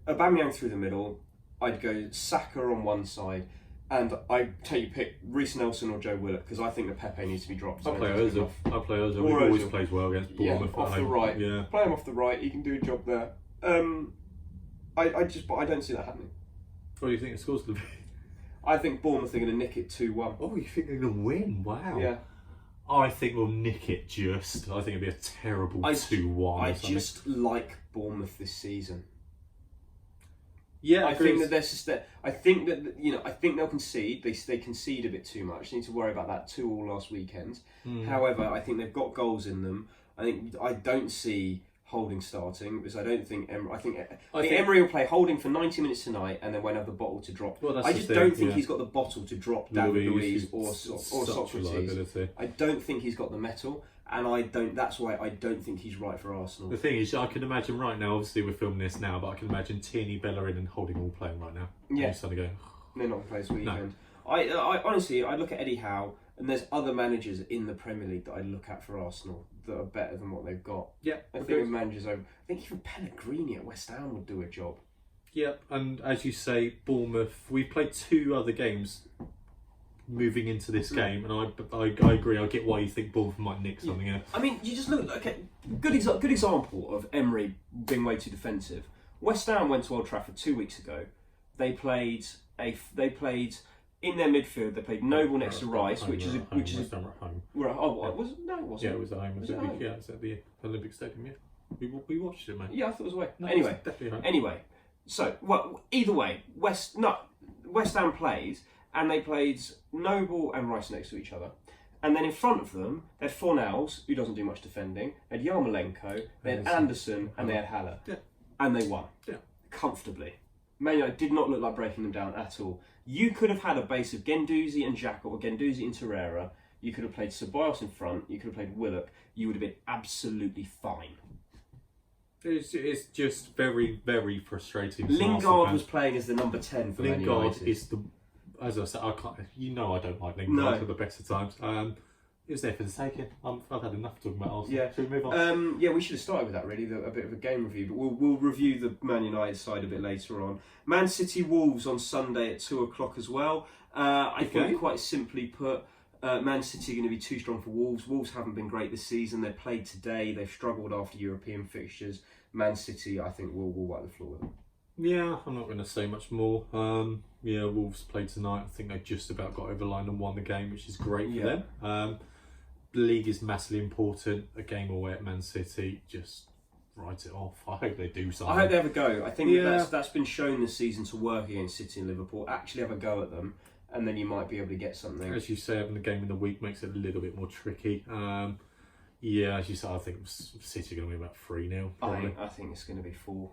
Aubameyang through the middle. I'd go Saka on one side, and I'd pick Reece Nelson or Joe Willock because I think that Pepe needs to be dropped. I'll play Ozil. He always plays well against Bournemouth. Off the right. Yeah. Play him off the right. He can do a job there. But I don't see that happening. What do you think the score's going to be? I think Bournemouth are going to nick it 2-1. Oh, you think they're going to win? Wow. Yeah. I think we'll nick it just. I think it'll be a terrible 2-1. I just like Bournemouth this season. Yeah, I think that I think that I think they'll concede. They concede a bit too much. They need to worry about that 2-2 last weekend. However, I think they've got goals in them. I don't see Holding starting because I don't think I think Emery will play Holding for 90 minutes tonight and then won't have the bottle to drop. Well, I just don't think he's got the bottle to drop David Luiz or Socrates. Liability. I don't think he's got the mettle. And that's why I don't think he's right for Arsenal. The thing is, I can imagine right now, obviously we're filming this now, but I can imagine Tierney, Bellerin and Holding all playing right now. Yeah. I'm starting to go, they're not going to play this weekend. No. I honestly, I look at Eddie Howe, and there's other managers in the Premier League that I look at for Arsenal that are better than what they've got. Yeah. I think managers over. I think even Pellegrini at West Ham would do a job. Yeah, and as you say, Bournemouth, we've played 2 other games moving into this game, and I agree. I get why you think Bournemouth might nick something. Yeah. I mean, you just look. Okay, good example of Emery being way too defensive. West Ham went to Old Trafford 2 weeks ago. They played in their midfield. They played Noble next to Rice, which is West Ham at home. Was it? No, it wasn't. Yeah, it was at home. Was it at home? Yeah, it's at the Olympic Stadium. Yeah, we watched it, mate. Yeah, I thought it was away. No, anyway, definitely home. Anyway, so either way, West Ham played. And they played Noble and Rice next to each other. And then in front of them, they had Fornals, who doesn't do much defending. They had Yarmolenko, they had Anderson, and they had Haller. Yeah. And they won. Yeah. Comfortably. Man United did not look like breaking them down at all. You could have had a base of Guendouzi and Xhaka, or Guendouzi and Torreira. You could have played Ceballos in front. You could have played Willock. You would have been absolutely fine. It's just very, very frustrating. Lingard was playing as the number 10 for Man United. Lingard is the... As I said, I can't. I don't like Lingard at the best of times. It was there for the taking. I've had enough talking about Arsenal. Yeah. Should we move on? Yeah, we should have started with that really, a bit of a game review. But we'll review the Man United side a bit later on. Man City Wolves on Sunday at 2:00 as well. I think quite simply put, Man City are going to be too strong for Wolves. Wolves haven't been great this season. They played today. They've struggled after European fixtures. Man City, I think, will wipe the floor with them. Yeah, I'm not going to say much more. Yeah, Wolves played tonight. I think they just about got over the line and won the game, which is great for them. The league is massively important. A game away at Man City, just write it off. I hope they do something. I hope they have a go. I think that's been shown this season to work against City and Liverpool. Actually have a go at them, and then you might be able to get something. As you say, having the game in the week makes it a little bit more tricky. Yeah, as you say, I think City are going to win about 3-0. I think it's going to be 4.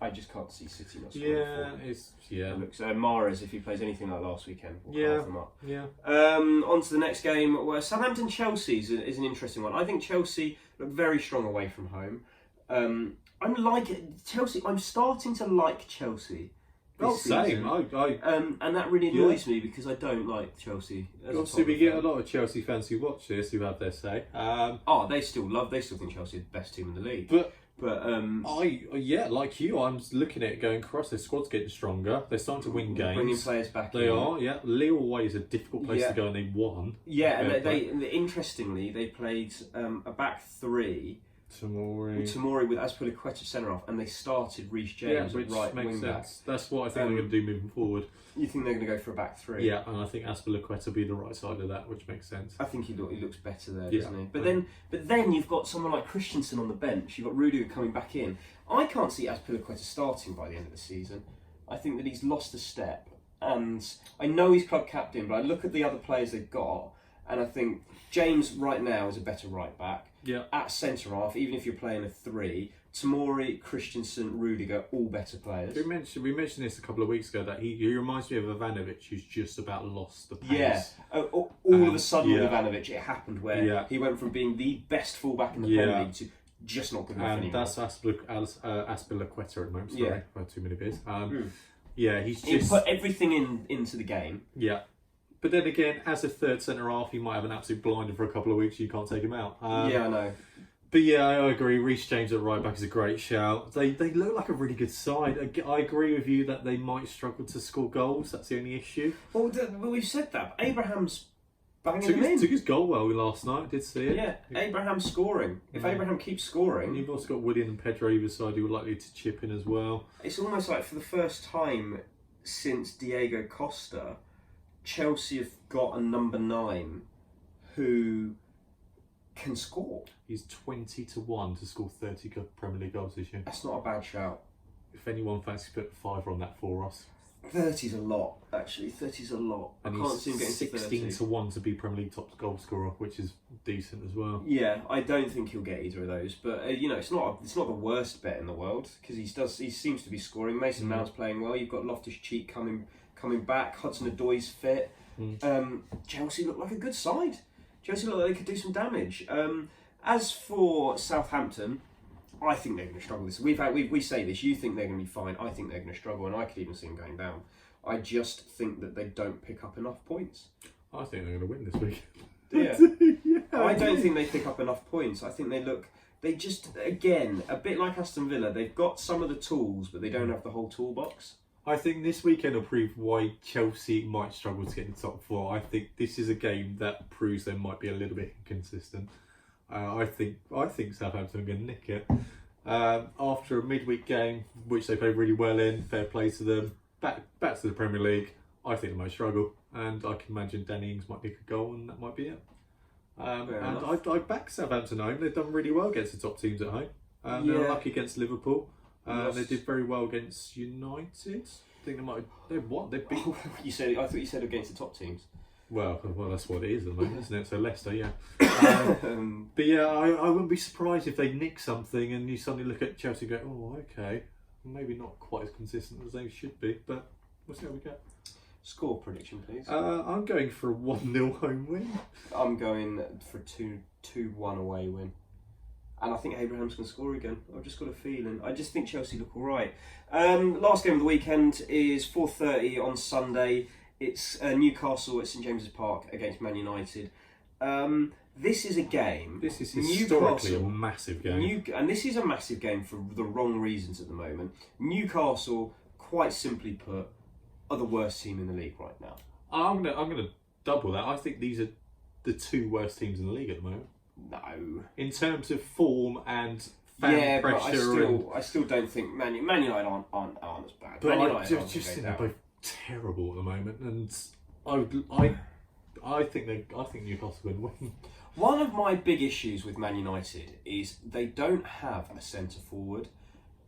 I just can't see City not scoring. Yeah. So Mahrez, if he plays anything like last weekend, will carve them up. Yeah. On to the next game, where Southampton Chelsea is an interesting one. I think Chelsea look very strong away from home. I'm starting to like Chelsea. Same. And that really annoys me because I don't like Chelsea. Obviously, we get a lot of Chelsea fans who watch this who have their say. They still think Chelsea is the best team in the league. But like you, I'm looking at it going across. Their squad's getting stronger. They're starting to win games. Bringing players back. They are. Yeah, Lille away is a difficult place to go, and they won. Yeah, and interestingly they played a back 3. Tomori with Azpilicueta centre off, and they started Reece James at right wing back. That's what I think they're going to do moving forward. You think they're going to go for a back 3? Yeah, and I think Azpilicueta will be the right side of that, which makes sense. I think he looks better there, doesn't he? But then you've got someone like Christensen on the bench. You've got Rudiger coming back in. I can't see Azpilicueta starting by the end of the season. I think that he's lost a step, and I know he's club captain, but I look at the other players they've got, and I think James right now is a better right back. Yeah. At centre half, even if you're playing a 3, Tomori, Christensen, Rudiger, all better players. We mentioned this a couple of weeks ago that he reminds me of Ivanovic, who's just about lost the pace. Yeah. All of a sudden with Ivanovic, it happened where he went from being the best fullback in the Premier League to just not good enough anymore. That's Azpilicueta at the moment. Sorry, I've had too many beers. He's he put everything into the game. Yeah. But then again, as a third centre half, he might have an absolute blinder for a couple of weeks. You can't take him out. I know. But yeah, I agree. Reece James at right back is a great shout. They look like a really good side. I agree with you that they might struggle to score goals. That's the only issue. Well, we've said that. Abraham's banging them in. Took his goal well last night. I did see it. Yeah, Abraham's scoring. If Abraham keeps scoring... And you've also got Willian and Pedro either side who are likely to chip in as well. It's almost like for the first time since Diego Costa... Chelsea have got a number 9 who can score. He's 20-1 to score 30 Premier League goals this year. That's not a bad shout. If anyone fancies put a fiver on that for us. 30's a lot, actually. 30's a lot. And I can't see him getting to 30. 16-1 to be Premier League top goal scorer, which is decent as well. Yeah, I don't think he'll get either of those, but you know, it's not the worst bet in the world because he seems to be scoring. Mason Mount's playing well. You've got Loftus-Cheek coming back. Hudson-Odoi's fit. Chelsea look like a good side. Chelsea look like they could do some damage. As for Southampton, I think they're going to struggle this. We say this. You think they're going to be fine. I think they're going to struggle, and I could even see them going down. I just think that they don't pick up enough points. I think they're going to win this week. Yeah. I don't think they pick up enough points. I think they just, again, a bit like Aston Villa, they've got some of the tools, but they don't have the whole toolbox. I think this weekend will prove why Chelsea might struggle to get in the top 4. I think this is a game that proves they might be a little bit inconsistent. I think Southampton are going to nick it. After a midweek game, which they played really well in, fair play to them, back to the Premier League, I think they might struggle. And I can imagine Danny Ings might nick a goal and that might be it. And I back Southampton home. They've done really well against the top teams at home. They were lucky against Liverpool. They did very well against United. I think they might. They beat. I thought you said against the top teams. Well, that's what it is at the moment, isn't it? So Leicester, yeah. But yeah, I wouldn't be surprised if they nick something and you suddenly look at Chelsea and go, oh, okay, maybe not quite as consistent as they should be, but we'll see how we go. Score prediction, please. I'm going for a 1-0 home win. I'm going for 2-1 away win. And I think Abraham's going to score again. I've just got a feeling. I just think Chelsea look all right. Last game of the weekend is 4:30 on Sunday. It's Newcastle at St James's Park against Man United. This is a game. This is historically a massive game. And this is a massive game for the wrong reasons at the moment. Newcastle, quite simply put, are the worst team in the league right now. I'm gonna double that. I think these are the 2 worst teams in the league at the moment. No. In terms of form and fan pressure. But I still don't think Man United aren't as bad. But I just think they're both terrible at the moment, and I think Newcastle would win. One of my big issues with Man United is they don't have a centre forward,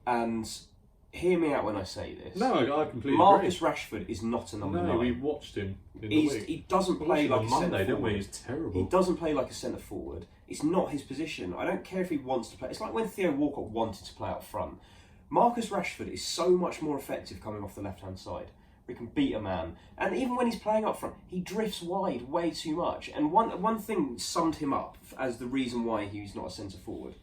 and hear me out when I say this. No, I completely Marcus agree. Rashford is not a number 9. No, we watched him in the week. He doesn't play like a centre forward. Didn't we? He's terrible. He doesn't play like a centre forward. It's not his position. I don't care if he wants to play. It's like when Theo Walcott wanted to play up front. Marcus Rashford is so much more effective coming off the left-hand side. He can beat a man. And even when he's playing up front, he drifts wide way too much. And one thing summed him up as the reason why he's not a centre forward.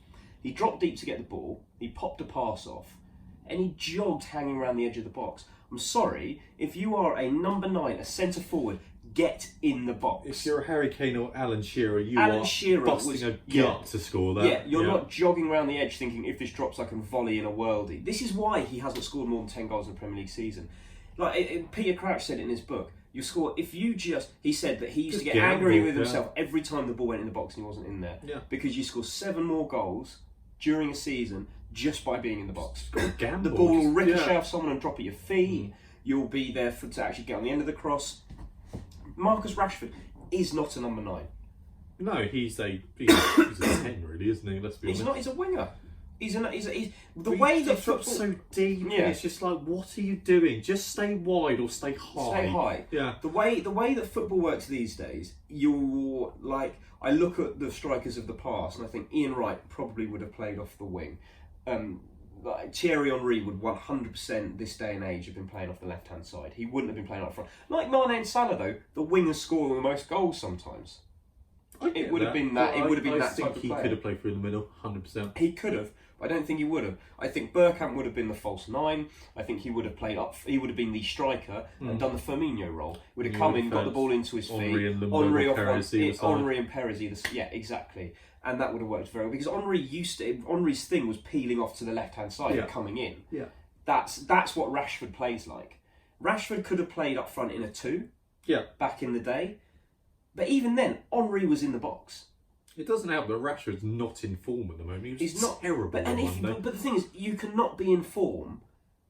He dropped deep to get the ball, he popped a pass off, and he jogged hanging around the edge of the box. I'm sorry, if you are a number 9, a centre forward, get in the box. If you're a Harry Kane or Alan Shearer, you are busting a gut to score that. Yeah, you're not jogging around the edge thinking if this drops I can volley in a worldie. This is why he hasn't scored more than 10 goals in the Premier League season. Like Peter Crouch said it in his book, you score if you he said that he used to get angry with himself every time the ball went in the box and he wasn't in there. Yeah. Because you score 7 more goals during a season just by being in the box. The ball will ricochet off someone and drop at your feet. You'll be there to actually get on the end of the cross. Marcus Rashford is not a number 9. No, he's a 10 really, isn't he? Let's be honest. He's not. He's a winger. He's the way way that football so deep. Yeah. It's just like, what are you doing? Just stay wide or stay high. Stay high. Yeah. The way that football works these days, you're like, I look at the strikers of the past and I think Ian Wright probably would have played off the wing. Like Thierry Henry would 100% this day and age have been playing off the left hand side. He wouldn't have been playing up front. Like Mane and Salah though, the wingers score the most goals sometimes. It would have been that. It would have been that type of player. He could have played through the middle, 100%. He could have. I don't think he would have. I think Bergkamp would have been the false 9. I think he would have played up. He would have been the striker and done the Firmino role. Would have come in, got the ball into his feet. Henry and Perez either. Yeah, exactly. And that would have worked very well because Henry's thing was peeling off to the left hand side and coming in. Yeah, that's what Rashford plays like. Rashford could have played up front in a 2. Yeah, back in the day, but even then, Henry was in the box. It doesn't help that Rashford's not in form at the moment. He's not terrible. But the thing is, you cannot be in form.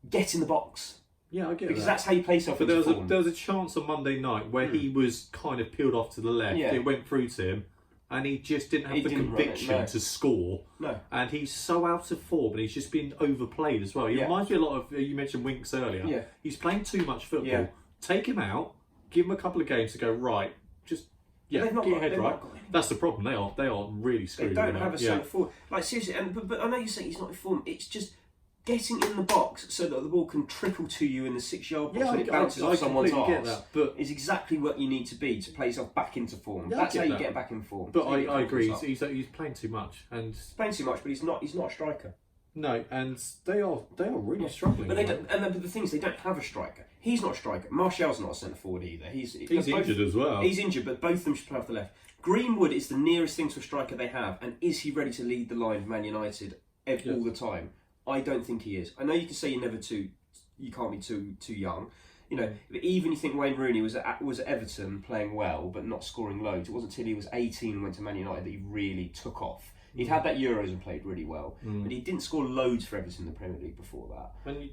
Get in the box. Yeah, I get because that. that's how you play yourself. But into there form. was a chance on Monday night where he was kind of peeled off to the left. Yeah. It went through to him, and he just didn't have He the didn't run it, conviction no. to score. No. And he's so out of form, and he's just been overplayed as well. He Yeah. reminds me a lot of, you mentioned Winks earlier. Yeah. He's playing too much football. Yeah. Take him out, give him a couple of games to go, right, just They've get not your got- head they've right. not got anyone. That's the problem. They are really They screwed. don't at the have a moment. centre forward. Like seriously, but I know you're saying he's not in form. It's just getting in the box so that the ball can trickle to you in the 6-yard box Yeah, and it bounces off someone's completely arse. get that, but Is exactly what you need to be to play yourself back into form. Yeah, I That's get how you that. get back in form. But So you I get agree. confidence up. He's playing too much, and He's playing too much, but he's not a striker. no, and they are really struggling. But they don't, but the thing is, they don't have a striker. He's not a striker. Martial's not a centre forward either. He's both- injured as well. He's injured, but both of them should play off the left. Greenwood is the nearest thing to a striker they have, and is he ready to lead the line of Man United all the time? I don't think he is. I know you can say you can't be too young. You know, but even you think Wayne Rooney was at Everton playing well, but not scoring loads. It wasn't until he was 18 and went to Man United that he really took off. He'd had that Euros and played really well, but he didn't score loads for Everton in the Premier League before that. And,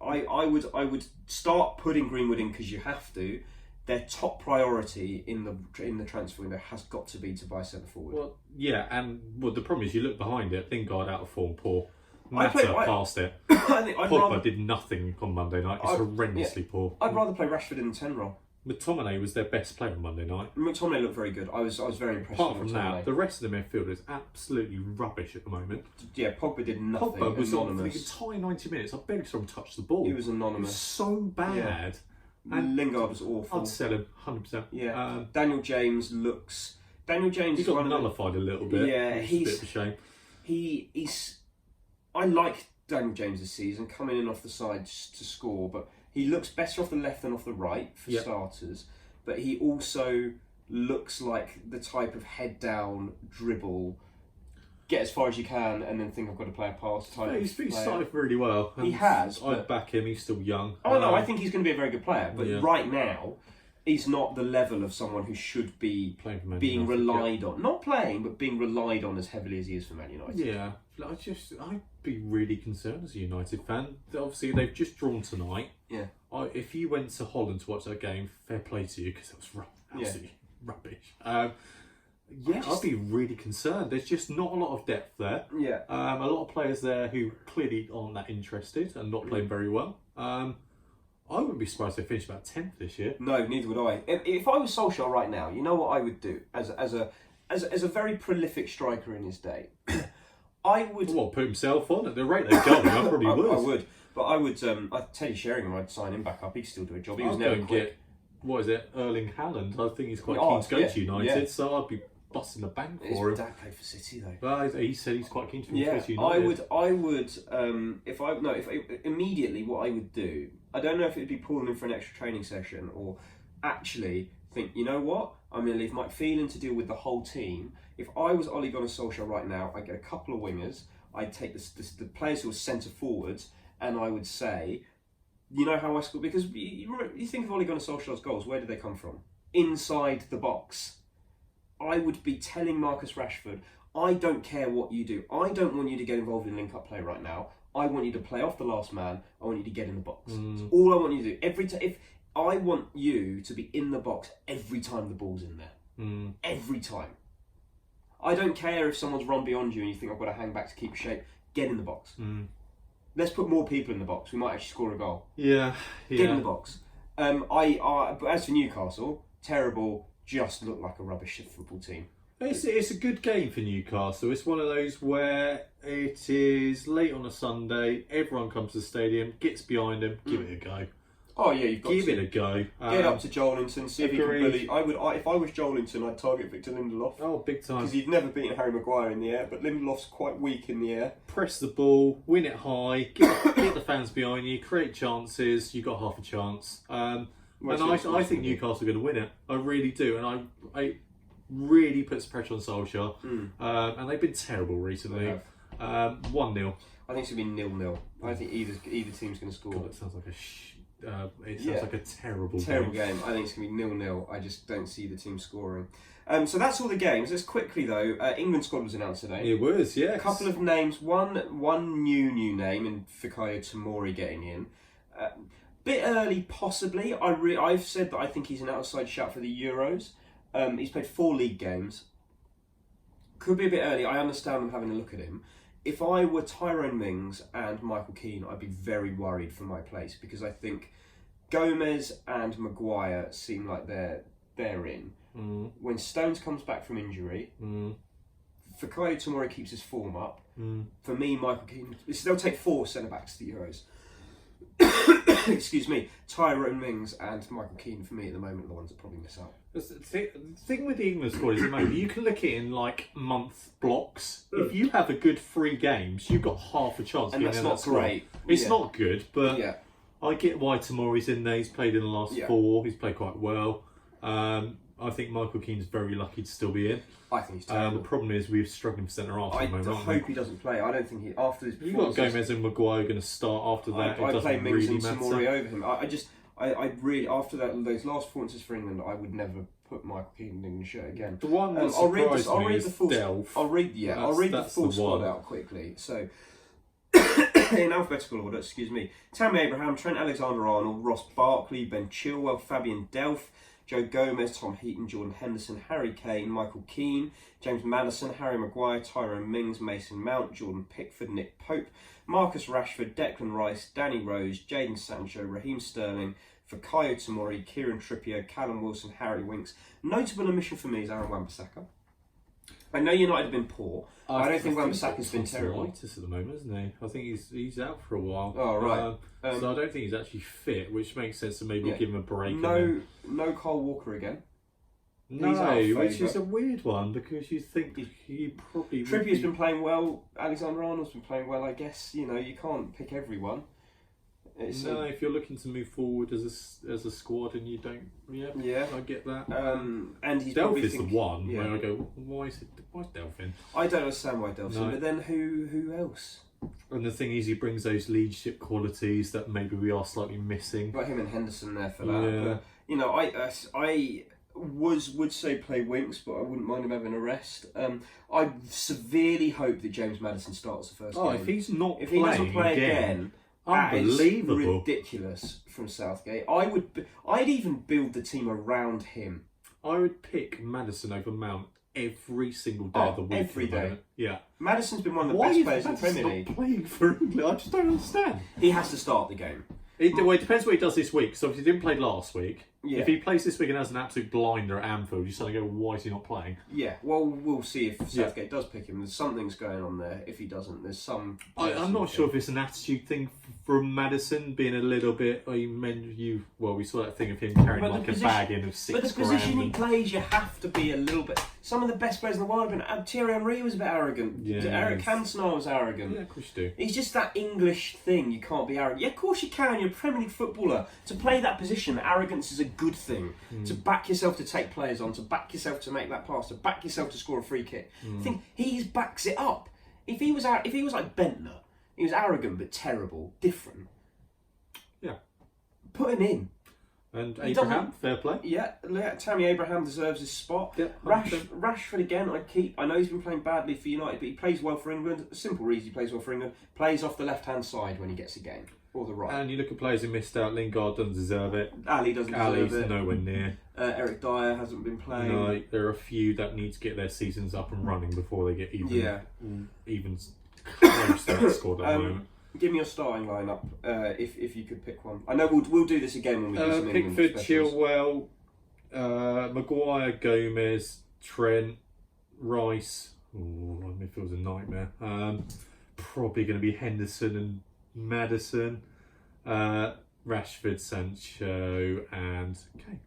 I would start putting Greenwood in because you have to. Their top priority in the transfer window has got to be to buy centre forward. well, yeah, and the problem is you look behind it. Lingard out of form, poor. I Mata passed it. I think I'd Pogba rather, did nothing on Monday night. It's horrendously poor. I'd rather play Rashford in the 10 role. McTominay was their best player on Monday night. McTominay looked very good. I was very impressed Apart with from McTominay. that, the rest of the midfield is absolutely rubbish at the moment. Yeah, Pogba did nothing. Pogba was on for the anonymous. entire 90 minutes. I barely saw him touch the ball. He was It was anonymous. so bad. And Lingard was awful. I'd sell him 100%. Yeah. Daniel James He is got one of the, nullified a little bit. Yeah, It's he's- a bit of a shame. he's. I like Daniel James this season, coming in off the side to score, but he looks better off the left than off the right for starters. But he also looks like the type of head down dribble, get as far as you can, and then think I've got to play a pass type. Yeah, he's player. started really well. He And has, I'd but- back him. He's still young. Oh no, I think he's going to be a very good player, but Yeah. right now he's not the level of someone who should be Playing for Man being United, relied on. Not playing, but being relied on as heavily as he is for Man United. Yeah, I'd be really concerned as a United fan. Obviously, they've just drawn tonight. Yeah. If you went to Holland to watch that game, fair play to you because it was absolutely rubbish. I'd be really concerned. There's just not a lot of depth there. Yeah. A lot of players there who clearly aren't that interested and not playing very well. I wouldn't be surprised if they finished about 10th this year. No, neither would I. If I was Solskjaer right now, you know what I would do as a very prolific striker in his day. I would. Well, put himself on at the rate they're going. I probably would. I would, but I would. I'd Teddy Sheringham. I'd sign him back up. He'd still do a job. He was I'd never go and quick. get, what is it, Erling Haaland. I think he's quite Oh, keen to go yeah, to United, yeah. so I'd be busting the bank His for him. dad played for City though. Well, he said he's quite keen to go Yeah, to United. I would. If immediately what I would do, I don't know if it'd be pulling him for an extra training session or actually think, you know what, I'm going to leave Mike Phelan to deal with the whole team. If I was Ole Gunnar Solskjaer right now, I'd get a couple of wingers. I'd take the players who are centre forwards, and I would say, you know how I score, because you think of Ole Gunnar Solskjaer's goals. Where did they come from? Inside the box. I would be telling Marcus Rashford, I don't care what you do. I don't want you to get involved in link-up play right now. I want you to play off the last man. I want you to get in the box. That's all I want you to do. If I want you to be in the box every time the ball's in there. Every time. I don't care if someone's run beyond you and you think I've got to hang back to keep shape. Get in the box. Let's put more people in the box. We might actually score a goal. Yeah. Get in the box. But as for Newcastle, terrible. Just look like a rubbish football team. It's a good game for Newcastle. It's one of those where it is late on a Sunday, everyone comes to the stadium, gets behind them, give it a go. Oh yeah, you've got Give to it a go. get up to Joelinton, see if he can agreed. bully. If I was Joelinton, I'd target Victor Lindelof. Oh, big time. Because he'd never beaten Harry Maguire in the air, but Lindelof's quite weak in the air. Press the ball, win it high, get the fans behind you, create chances, you've got half a chance. And I think Newcastle are going to win it. I really do. And I really puts pressure on Solskjaer. And they've been terrible recently. 1-0. I think it's going to be 0-0. I think either team's going to score. God, it sounds like like a terrible game. I think it's going to be 0-0. I just don't see the team scoring. So that's all the games. Let's quickly though. England squad was announced today. It was, yes. A couple of names. One new name in Fikayo Tomori getting in. Bit early, possibly. I've said that I think he's an outside shout for the Euros. He's played 4 league games. Could be a bit early. I understand them having a look at him. If I were Tyrone Mings and Michael Keane, I'd be very worried for my place, because I think Gomez and Maguire seem like they're in. When Stones comes back from injury, Fikayo Tomori keeps his form up. For me, Michael Keane, they'll take 4 centre-backs to the Euros. Excuse me, Tyrone Mings and Michael Keane for me at the moment are the ones that probably miss out. The thing with the England squad is, you can look at it in like month blocks. If you have a good 3 games, you've got half a chance. And that's not great. It's not good, but yeah. I get why Tomori's in there. He's played in the last 4. He's played quite well. I think Michael Keane's very lucky to still be in. I think he's terrible. The problem is we're struggling for centre half. I hope he doesn't play. I don't think he, after this You've got Gomez and Maguire going to start after that. I play Mings really and Tomori over him. I really, after those last performances for England, I would never put Michael Keane in the England shirt again. The one that surprised me is Delph. I'll read the full squad out quickly. So, in alphabetical order, Tammy Abraham, Trent Alexander-Arnold, Ross Barkley, Ben Chilwell, Fabian Delph, Joe Gomez, Tom Heaton, Jordan Henderson, Harry Kane, Michael Keane, James Maddison, Harry Maguire, Tyrone Mings, Mason Mount, Jordan Pickford, Nick Pope, Marcus Rashford, Declan Rice, Danny Rose, Jadon Sancho, Raheem Sterling, Fikayo Tomori, Kieran Trippier, Callum Wilson, Harry Winks. Notable omission for me is Aaron Wan-Bissaka. I know United have been poor. I don't think Wan-Bissaka's been terrible. At the moment, isn't he? I think he's out for a while. Oh, right. So I don't think he's actually fit, which makes sense to maybe give him a break. No Kyle Walker again. No, which is a weird one, because you think he probably... Trippier's been playing well. Alexander-Arnold's been playing well, I guess. You can't pick everyone. If you're looking to move forward as a squad and you don't, I get that. And he's Delph is the one where I go, why's Delph in? I don't understand why Delph's in, but then who else? And the thing is, he brings those leadership qualities that maybe we are slightly missing. Got him and Henderson there for that. But, I would say play Winks, but I wouldn't mind him having a rest. I severely hope that James Maddison starts the first game. If he's not if he doesn't play again. Unbelievable. That is ridiculous from Southgate. I'd even build the team around him. I would pick Maddison over Mount every single day of the week. Every day. Yeah. Maddison's been one of the best players in the Premier League. Not playing for England? I just don't understand. He has to start the game. It depends what he does this week. So if he didn't play last week, if he plays this week and has an absolute blinder at Anfield, you suddenly go, why is he not playing? Yeah, well, we'll see if Southgate does pick him. There's something's going on there. If he doesn't, there's some... I'm not sure if it's an attitude thing from Maddison being a little bit... we saw that thing of him carrying a bag in of 6 grand. But the position he plays, you have to be a little bit... Some of the best players in the world have been... Thierry Henry was a bit arrogant. Yeah, Eric Cantona was arrogant. Yeah, of course you do. It's just that English thing. You can't be arrogant. Yeah, of course you can. You're a Premier League footballer. To play that position, arrogance is a good thing. To back yourself to take players on, to back yourself to make that pass, to back yourself to score a free kick. I think he backs it up. If he was like Bentner, he was arrogant but terrible, different. Yeah. Put him in. And Abraham, fair play. Yeah, Tammy Abraham deserves his spot. Yeah, Rashford again. I know he's been playing badly for United, but he plays well for England. A simple reason he plays well for England. Plays off the left-hand side when he gets a game, or the right. And you look at players who missed out. Lingard doesn't deserve it. Ali doesn't deserve it. Nowhere near. Eric Dyer hasn't been playing. No, there are a few that need to get their seasons up and running before they get even close to that squad at the moment. Give me your starting lineup, if you could pick one. I know we'll do this again when we do some England Pickford, specials. Chilwell, Maguire, Gomez, Trent, Rice. Midfield's a nightmare. Probably going to be Henderson and Maddison, Rashford, Sancho, and Kane.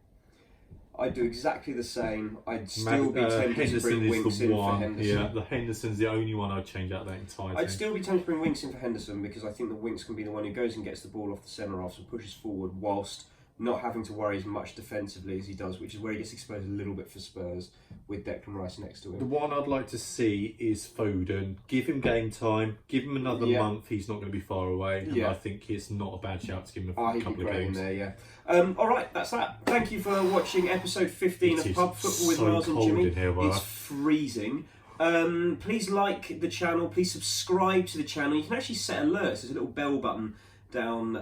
I'd do exactly the same. I'd still be tempted to bring Winks in for Henderson. Yeah, the Henderson's the only one I'd change out that entire thing. I'd still be tempted to bring Winks in for Henderson, because I think that Winks can be the one who goes and gets the ball off the centre half and pushes forward whilst not having to worry as much defensively as he does, which is where he gets exposed a little bit for Spurs with Declan Rice next to him. The one I'd like to see is Foden. Give him game time. Give him another month. He's not going to be far away. And I think it's not a bad shout to give him a couple of games. There, yeah. All right, that's that. Thank you for watching episode 15 of Pub Football with Miles and Jimmy. It's freezing. Please like the channel. Please subscribe to the channel. You can actually set alerts. There's a little bell button down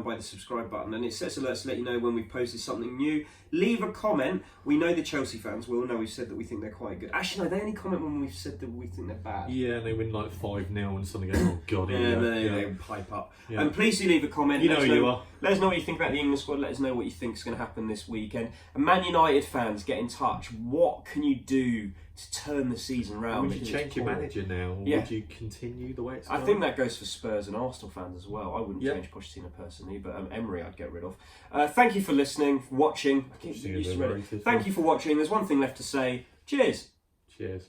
by the subscribe button, and it sets alerts to let you know when we've posted something new. Leave a comment. We know the Chelsea fans will know we've said that we think they're quite good. Actually, no, they only comment when we've said that we think they're bad. Yeah, and they win like 5-0 and something goes, oh god, They pipe up. Yeah. And please do leave a comment. You know who you are. Let us know what you think about the England squad. Let us know what you think is going to happen this weekend. And Man United fans, get in touch. What can you do to turn the season round? Would you change your manager now, or would you continue the way it's going? I think that goes for Spurs and Arsenal fans as well. I wouldn't change Pochettino personally, but Emery I'd get rid of. Thank you for listening, for watching. Thank you for watching. There's one thing left to say. Cheers. Cheers.